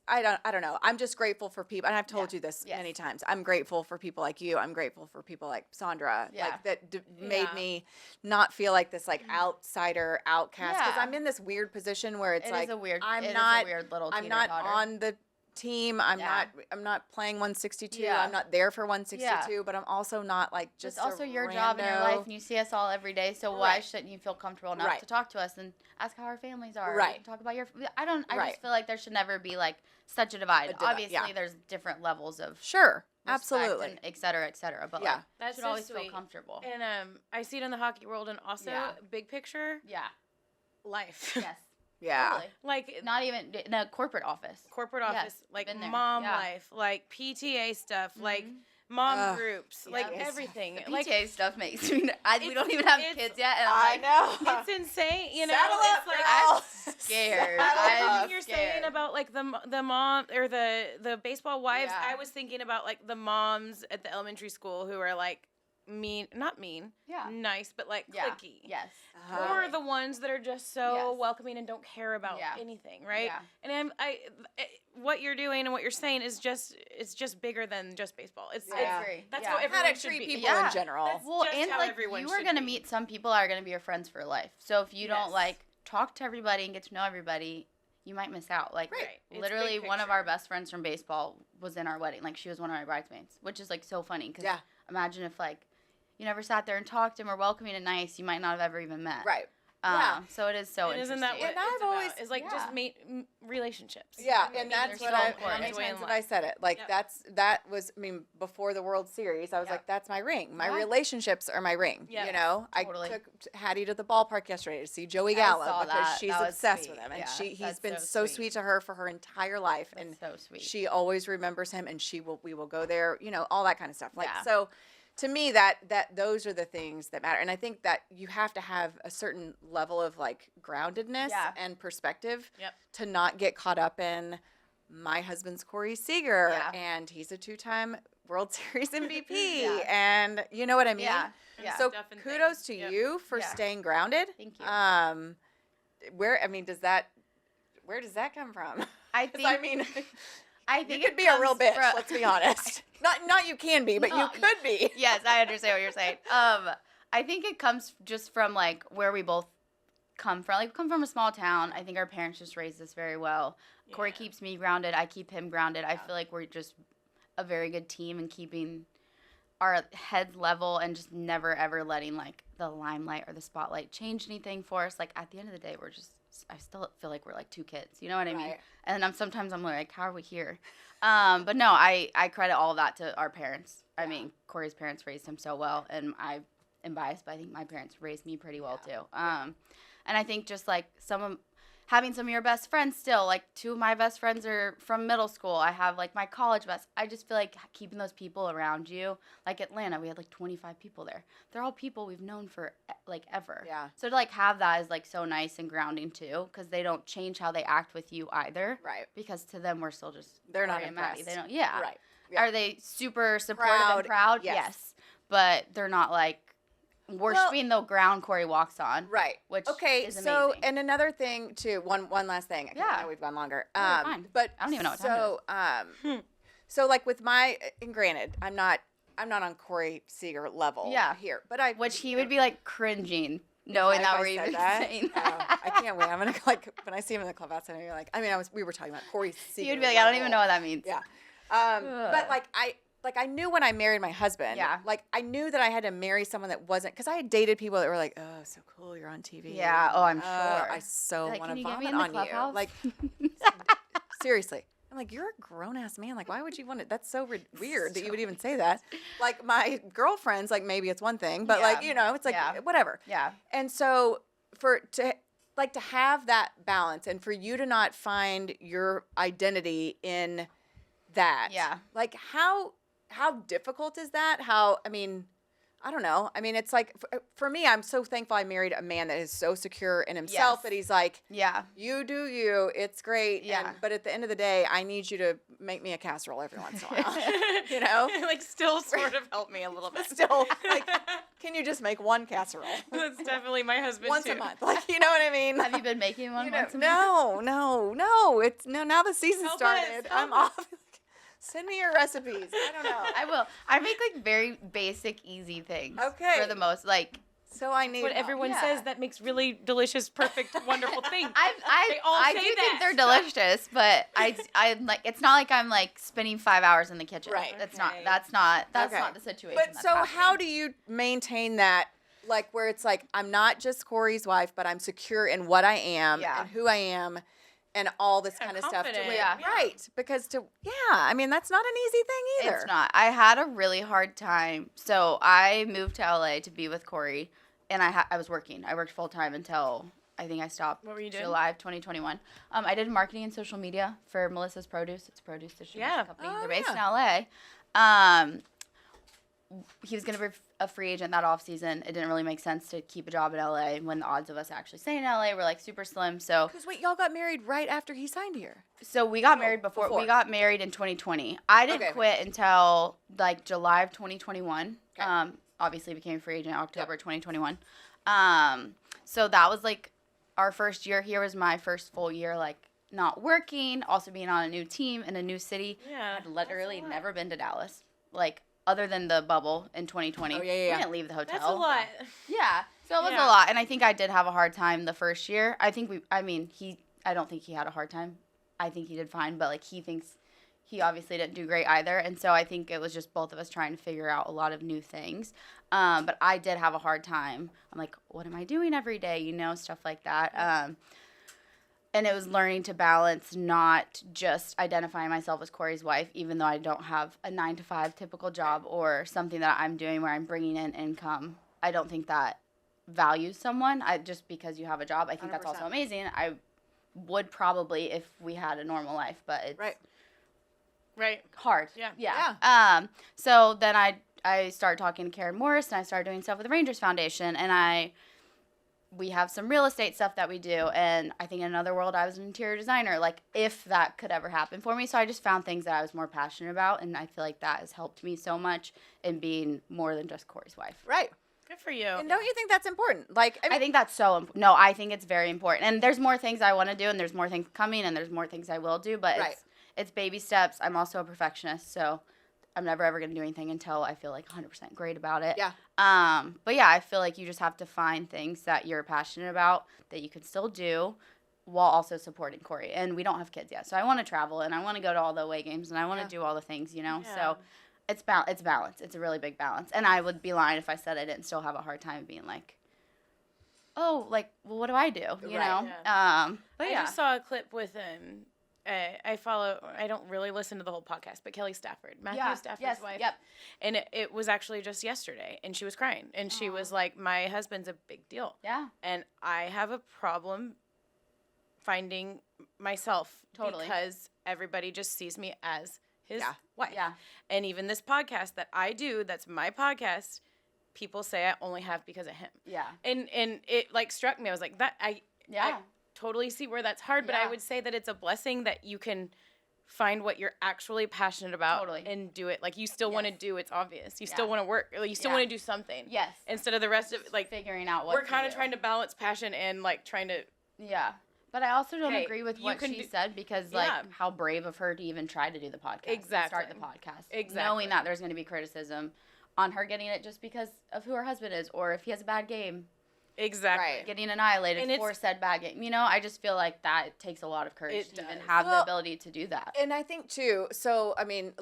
I don't know. I'm just grateful for people, and I've told Yeah. you this Yes. many times. I'm grateful for people like you. I'm grateful for people like Sandra, Yeah. like that made Yeah. me not feel like this like outsider outcast, because Yeah. I'm in this weird position where it's It like is a weird, I'm it is not a weird little I'm not teeter-totter. on the team. I'm Yeah. not playing 162. Yeah. I'm not there for 162, but I'm also not like just It's also a your job in your rando. life, and you see us all every day. So why Right. shouldn't you feel comfortable enough Right. to talk to us and ask how our families are? Right. And talk about your. I Right. just feel like there should never be like such a divide. Obviously, yeah. there's different levels of Sure, respect absolutely. and et cetera, et cetera. But Yeah. like, That's should so always sweet. feel comfortable. And I see it in the hockey world, and also Yeah. big picture Yeah. life. Yes. Yeah. Totally. Like Not even in a corporate office. corporate Yes, office, like been there. mom Yeah. life, like PTA stuff, like mom Ugh, groups, yeah. like Yes. everything. The Like PTA stuff makes me. We It's- don't even have it's- kids yet, and I'm like, know. it's insane, you know. Saddle it's up, like girl. I'm scared. Saddle everything up. I'm you're scared. saying about like the mom or the baseball wives. Yeah. I was thinking about like the moms at the elementary school who are like not mean, Yeah. nice, but like Yeah. cliquey. Yes. Uh-huh. Or the ones that are just so Yes. welcoming and don't care about Yeah. anything, right? Yeah. And what you're doing and what you're saying is just bigger than just baseball. It's I Yeah. agree. that's Yeah. how How everyone to should treat be. people Yeah. in general. That's- Well, just and how like everyone you are should gonna be. meet some people that are gonna be your friends for life. So if you don't Yes. like talk to everybody and get to know everybody, you might miss out. Like Right. It's literally, big one of picture. our best friends from baseball was in our wedding. Like she was one of my bridesmaids, which is like so funny. Cause Yeah. imagine if like you never sat there and talked and were welcoming and nice, you might not have ever even met. Right. Yeah. So it is so And interesting. isn't that what And it's I've always- about? Is like just relationships. Yeah, I and think that's they're what so I, important. how many Joy in times have life. I said it? Like, Yep. that was, I mean, before the World Series, I was Yep. like, that's my ring. My Yeah. relationships are my ring. Yeah. You know, Totally. I took Hattie to the ballpark yesterday to see Joey I Gallo saw because that. she's That was obsessed sweet. with him. And Yeah, he's that's been so so sweet. sweet to her for her entire life. That's And so sweet. she always remembers him, and we will go there, you know, all that kind of stuff. Like, Yeah. so to me, that those are the things that matter. And I think that you have to have a certain level of like groundedness Yeah. and perspective Yep. to not get caught up in my husband's Corey Seager, Yeah. and he's a 2-time World Series MVP, Yeah. and you know what I mean? Yeah. Yeah. So Stuff and kudos things. to Yep. you for Yeah. staying grounded. Thank you. Where does that come from? I 'Cause think. I mean, I you think could it be a real comes bitch. fro- Let's be honest. Not you can be, but No, you could be. Yes, I understand what you're saying. I think it comes just from like where we both come from. Like, we come from a small town. I think our parents just raised us very well. Corey Yeah. keeps me grounded. I keep him grounded. I feel like we're just a very good team in keeping our heads level and just never ever letting like the limelight or the spotlight change anything for us. Like, at the end of the day, I still feel like we're like two kids. You know what I mean? Right. And sometimes I'm like, how are we here? But no, I credit all of that to our parents. I mean, Corey's parents raised him so well, and I am biased, but I think my parents raised me pretty well too. And I think just like having some of your best friends still, like 2 of my best friends are from middle school. I have like my college best. I just feel like keeping those people around you, like Atlanta, we had like 25 people there. They're all people we've known for like ever. Yeah. So to like have that is like so nice and grounding too, because they don't change how they act with you either. Right. Because to them, we're still just They're not Corey and Maddie. impressed. They don't. Yeah. Right. Yeah. Are they super supportive Proud, and proud? yes. But they're not like worshiping the ground Corey walks on. Right. Which Okay. is So, amazing. and another thing too. One last thing. I Yeah. know we've gone longer. No, you're fine. But I don't even know what time so, so like with and granted, I'm not on Corey Seager level. Yeah. Here, but I. Which he would be like cringing knowing if that I we're said even that? saying Oh, that. I can't wait. I'm gonna like when I see him in the clubhouse. And you're like, I mean, we were talking about Corey Seager. He would be like, I don't even know what that means. Yeah. But like I knew when I married my husband. Yeah. Like I knew that I had to marry someone that wasn't, because I had dated people that were like, oh, so cool, you're on TV. Yeah, oh, I'm Oh, sure. I so Like, want can to you get me vomit in the on you. clubhouse? Like seriously. I'm like, you're a grown ass man. Like, why would you want it? That's so weird that you would even say that. Like my girlfriends, like maybe it's one thing, but like, Yeah. you know, it's like Yeah. whatever. Yeah. And so to have that balance, and for you to not find your identity in that. Yeah. Like how difficult is that? I mean, I don't know. I mean, it's like for me, I'm so thankful I married a man that is so secure in himself Yes. that he's like, Yeah. you do you. It's great. Yeah. But at the end of the day, I need you to make me a casserole every once in a while. You know? Like still sort of help me a little bit. Still, like, can you just make one casserole That's definitely my husband once too. a month? Like, you know what I mean? Have you been making one You know, once a month? no. It's now the season Help us, started. I'm help off. Send me your recipes. I don't know. I will. I make like very basic, easy things. Okay. For the most, like So I need What everyone Yeah. says that makes really delicious, perfect, wonderful things. I all I say do that. think they're delicious, but I like it's not like I'm like spending 5 hours in the kitchen. Right. That's Okay. not Okay. not the situation. But that's so how happening. do you maintain that, like where it's like I'm not just Corey's wife, but I'm secure in what I am Yeah. and who I am and all this Yeah, kind of stuff. confident. Yeah. Right. Because I mean, that's not an easy thing either. It's not. I had a really hard time. So I moved to LA to be with Corey, and I was working. I worked full time until I think I stopped. What were you doing? July of 2021. I did marketing and social media for Melissa's Produce. It's a produce distribution Yeah. company. Oh, They're based yeah. in LA. He was going to be a free agent that off season. It didn't really make sense to keep a job in LA when the odds of us actually staying in LA were like super slim. So Because wait, y'all got married right after he signed here. we got married before. before. We got married in 2020. I didn't Okay. quit until like July of 2021. Okay. Obviously became a free agent in October 2021. So that was like our first year here was my first full year like not working, also being on a new team in a new city. Yeah. I'd literally never been to Dallas. Like other than the bubble in 2020. Oh, yeah, yeah, We yeah. didn't leave the hotel. That's a lot. Yeah. So it was Yeah. a lot. And I think I did have a hard time the first year. I don't think he had a hard time. I think he did fine, but like he obviously didn't do great either. And so I think it was just both of us trying to figure out a lot of new things. But I did have a hard time. I'm like, what am I doing every day? You know, stuff like that. And it was learning to balance not just identifying myself as Corey's wife, even though I don't have a 9-to-5 typical job or something that I'm doing where I'm bringing in income. I don't think that values someone. Just because you have a job, I think that's 100%. also amazing. I would probably if we had a normal life, but it's Right. hard. Yeah. So then I started talking to Karen Morris, and I started doing stuff with the Rangers Foundation, and we have some real estate stuff that we do, and I think in another world I was an interior designer, like if that could ever happen for me. So I just found things that I was more passionate about, and I feel like that has helped me so much in being more than just Corey's wife. Right. Good for you. And don't you think that's important? Like, I mean, I think that's so important. No, I think it's very important. And there's more things I want to do, and there's more things coming, and there's more things I will do, but Right. it's baby steps. I'm also a perfectionist, so I'm never ever going to do anything until I feel like 100% great about it. Yeah. But yeah, I feel like you just have to find things that you're passionate about that you can still do while also supporting Corey. And we don't have kids yet, so I want to travel, and I want to go to all the away games, and I want to do all the things, you know? Yeah. So it's balance. It's a really big balance. And I would be lying if I said I didn't still have a hard time being like, oh, like, well, what do I do? You Right. know? Yeah. But I yeah. just saw a clip with I don't really listen to the whole podcast, but Kelly Stafford, Matthew Stafford's wife. Yep. And it was actually just yesterday, and she was crying, and she was like, my husband's a big deal. Yeah. And I have a problem finding myself Totally. because everybody just sees me as his Yeah. wife. Yeah. And even this podcast that I do, that's my podcast, people say I only have because of him. Yeah. And it like struck me. I was like, I Yeah. totally see where that's hard, but I Yeah. would say that it's a blessing that you can find what you're actually passionate about Totally. and do it. Like you still want to Yes. do, it's obvious. You Yeah. still want to work, like, you still Yeah. want to do something. Yes. Instead of the rest of like Figuring out what we're kind of do. trying to balance passion and like trying to Yeah. But I also don't Hey, agree with you what can she do- said because, Yeah. like, how brave of her to even try to do the podcast. and Start the Exactly. podcast. Exactly. Knowing that there's going to be criticism on her getting it just because of who her husband is or if he has a bad game, exactly. Right. getting annihilated And for said bad game. You know, I just feel like that takes a lot of courage It to even does. have Well, the ability to do that. and I think too, so, I mean,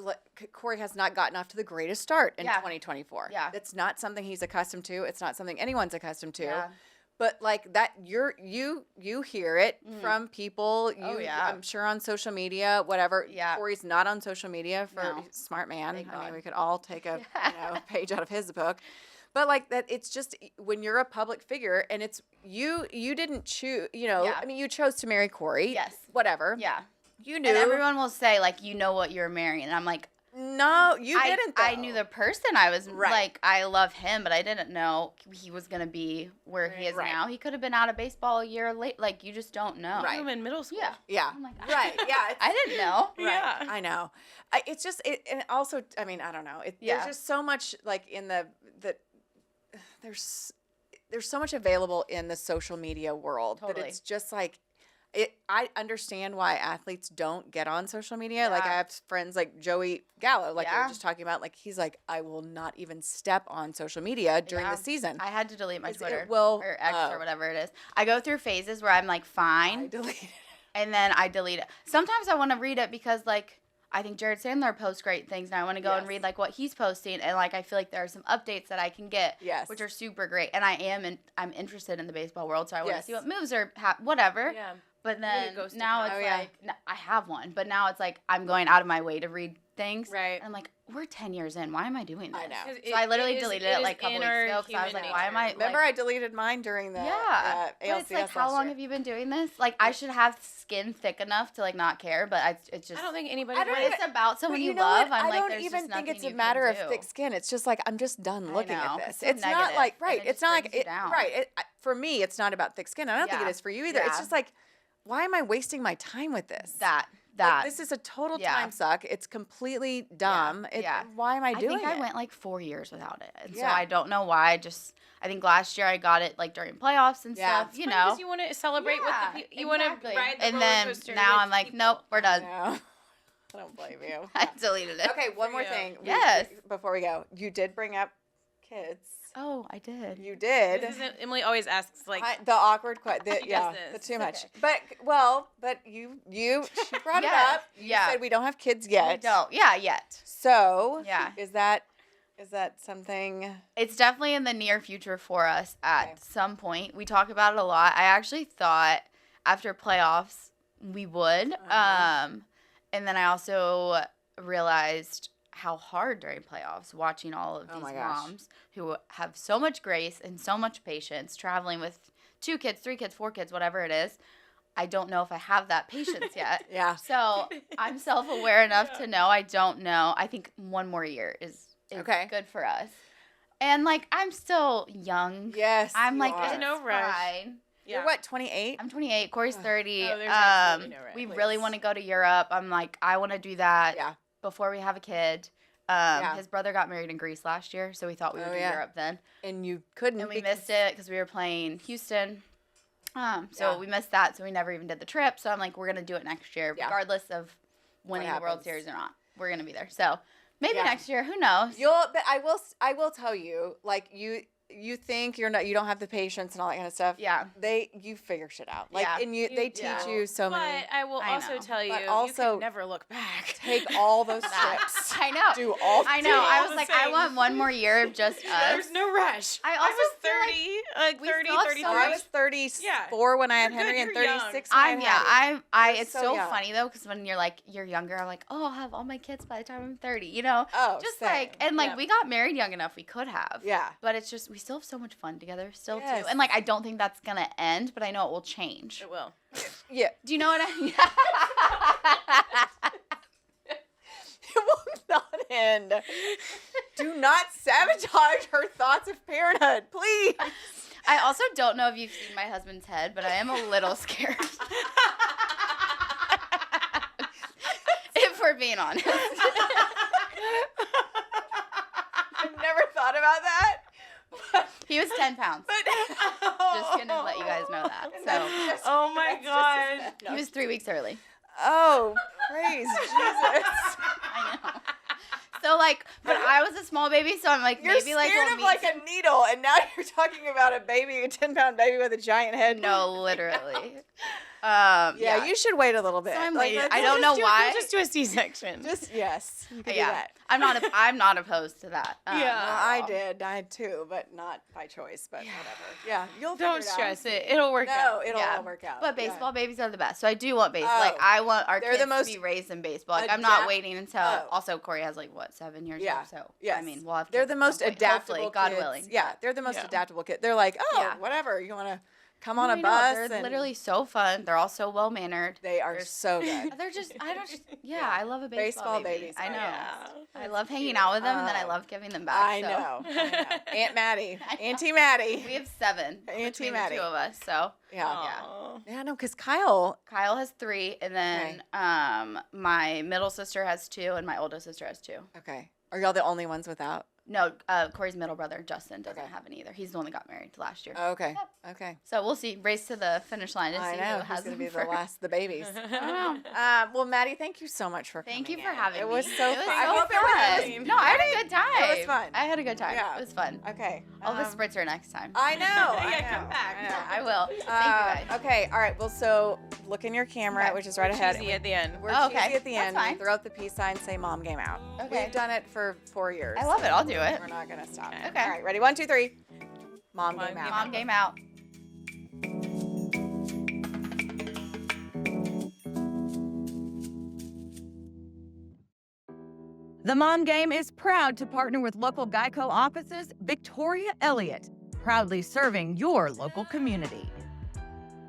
Corey has not gotten off to the greatest start in Yeah. 2024. Yeah. It's not something he's accustomed to. It's not something anyone's accustomed to. Yeah. But like that, you hear it from people. Oh, yeah. I'm sure on social media, whatever. Yeah. Corey's not on social media for No. smart man. Thank I mean, God. we could all take a page out of his book. But like that, it's just when you're a public figure, and it's you didn't choose. You know, Yeah. I mean, you chose to marry Corey. Yes. Whatever. Yeah. You knew. And everyone will say, like, you know what you're marrying. And I'm like, No, you didn't. Though. I knew the person I was Right. like, I love him, but I didn't know he was going to be where he is Right. now. He could have been out of baseball a year late. Like, you just don't know. Right. I'm in middle school. Yeah. Yeah. I'm like, Right. Yeah. It's, I didn't know. Right. Yeah. I know. It's just and also, I mean, I don't know. Yeah. There's just so much like in the there's so much available in the social media world that Totally. it's just like I understand why athletes don't get on social media. Like I Yeah. have friends like Joey Gallo, like we were Yeah. just talking about. Like he's like, I will not even step on social media during Yeah. the season. I had to delete my It Twitter will- or X oh. or whatever it is. I go through phases where I'm like, I fine, deleted. and then I delete it. Sometimes I want to read it because, like, I think Jared Sandler posts great things, and I want to go and Yes. read, like, what he's posting, and, like, I feel like there are some updates that I can get, Yes. which are super great, and I'm interested in the baseball world, so I want to Yes. see what moves are, whatever, Yeah. but then ghost now account. it's Oh, yeah. like, I have one, but now it's like, I'm going out of my way to read things, Right. and I'm like, we're 10 years in, why am I doing this? I know. 'Cause So I literally it is- deleted it it, is like, a couple in weeks our ago, because I was human like, why am I, nature. Remember, like, I deleted mine during the yeah, but ALCS it's like, how last long year. have you been doing this? Like, I should have skin thick enough to, like, not care, but it's just, I don't think anybody I don't when would. it's about someone But you know love, what? I'm I like, don't there's even just think nothing it's a you matter can of do. thick skin. It's just like I'm just done I looking know. at It's this. so It's not negative, like and right. it It's just not like brings you it, down. right. For me, it's not about thick skin. I don't think it Yeah. is for you either. It's Yeah. just like, why am I wasting my time with this? That. Like, this is a total Yeah. time suck. It's completely dumb. Yeah. Why am I I doing think I it? went like 4 years without it, and so Yeah. I don't know why. I think last year I got it like during playoffs and Yeah. stuff, you Because know. you want to celebrate Yeah, with the people. You want exactly. to ride the And roller then coaster now with I'm like, people. nope, we're done. No. I don't blame you. I deleted it. Okay, one more you. thing. Yes. Before we go, you did bring up kids. Oh, I did. You did. This is Emily always asks like, The awkward question. She Yeah, does the this. too much. Okay. But you she brought it Yeah, up. You yeah. said we don't have kids We yet. don't. Yeah, yet. So Yeah. is that Is that something? It's definitely in the near future for us at some point. We talk about it a lot. I actually thought after playoffs we would. And then I also realized how hard during playoffs watching all of these moms who have so much grace and so much patience traveling with 2 kids, 3 kids, 4 kids, whatever it is. I don't know if I have that patience yet. Yeah. So I'm self-aware enough to know I don't know. I think 1 more year is good for us. And, like, I'm still young. Yes. I'm like, are. it's no rush. fine. You're what, 28? I'm 28. Corey's 30. Oh, there's absolutely no rush. We really want to go to Europe. I'm like, I want to do that before we have a kid. His brother got married in Greece last year, so we thought we would do Europe then. And you couldn't. And we missed it because we were playing Houston. So we missed that, so we never even did the trip. So I'm like, we're going to do it next year, regardless of winning the World Series or not. We're going to be there. So maybe next year. Who knows? But I will tell you, like, you think you don't have the patience and all that kind of stuff. Yeah. You figure shit out. Like, and they teach you so many. But I will also tell you, also, you can never look back. Take all those trips. I know. Do all. I know. I was like, I want 1 more year of just us. There's no rush. I also was feel 30, like we 30, still have 33. so I was 34 when I had You're Henry good, and you're 36 when I had Henry. It's so so young. funny though, because when you're younger, I'm like, oh, I'll have all my kids by the time I'm 30, you know? Oh, just same. like, and like we got married young enough, we could have. Yeah. But it's just, we still have so much fun together still Yes. too. And like, I don't think that's going to end, but I know it will change. It will. Yeah. Do you know what I mean? It will not end. Do not sabotage her thoughts of parenthood, please. I also don't know if you've seen my husband's head, but I am a little scared. If we're being honest. I've never thought about that. He was 10 pounds. Just gonna let you guys know that. So Oh my god. he was 3 weeks early. Oh, praise Jesus. I know. So like, but I was a small baby, so I'm like, You're maybe like scared we'll of meet. like a needle, and now you're talking about a baby, a 10-pound baby with a giant head. No, literally. Yeah, you should wait a little bit. So I'm Like, waiting. let's I don't know why. We'll just do a C-section. yes, you can do Yeah, that. I'm not opposed to that. Well, I had too, but not by choice, but whatever. Yeah, you'll Don't figure it stress out. it. It'll work out. No, it'll Yeah. all work out. But Yeah. baseball babies are the best. So I do want baseball. Oh. Like I want our They're kids the most to be raised in baseball. Like I'm not adapt- waiting until. Oh. Also, Corey has like what 7 years. Yeah. left, So Yes. I mean, we'll have. They're kids the at most some point. adaptable Hopefully, God kids. willing. Yeah, they're the most Yeah. adaptable kids. They're like, oh, Yeah. whatever. You want to come on I a know, bus? They're and literally so fun. They're all so well mannered. they are so good. They're just. I don't. I love a baseball, Baseball baby. babies I are- know. Yeah. I love hanging out with them, and then I Oh. love giving them back. I so. know. Aunt Maddie, I know. Auntie Maddie. We have 7 Auntie between Maddie. the 2 of us. So Yeah. Aw. Yeah, no, because Kyle. Kyle has 3, and then my middle sister has 2, and my oldest sister has 2. Okay. Are y'all the only ones without? No, Corey's middle brother Justin doesn't Okay. have any either. He's the one that got married last year. Okay. Okay. So we'll see. Race to the finish line to I see know. who Who's has going to them be the first. last, the babies. I don't know. Well, Maddie, thank you so much for coming. Thank you for in. having it me. was so It was fun. I so hope it was fun. No, I had a good time. It was fun. I had a good time. Yeah. It was fun. Okay. I'll have a spritzer next time. I know. I Yeah, know. come back. I know. I will. Thank you guys. Okay. All right. Well, so look in your camera, Okay. which is right ahead. Cheesy at the end. We're Oh, cheesy okay. at the That's end. fine. Throw out the peace sign. Say "Mom game out." Okay. We've done it for 4 years. I love it. I'll do it. We're not gonna stop. Okay. Okay. All right. Ready? 1, 2, 3. Mom Mom game out. game Mom game out. The Mom Game is proud to partner with local Geico offices, Victoria Elliott, proudly serving your local community.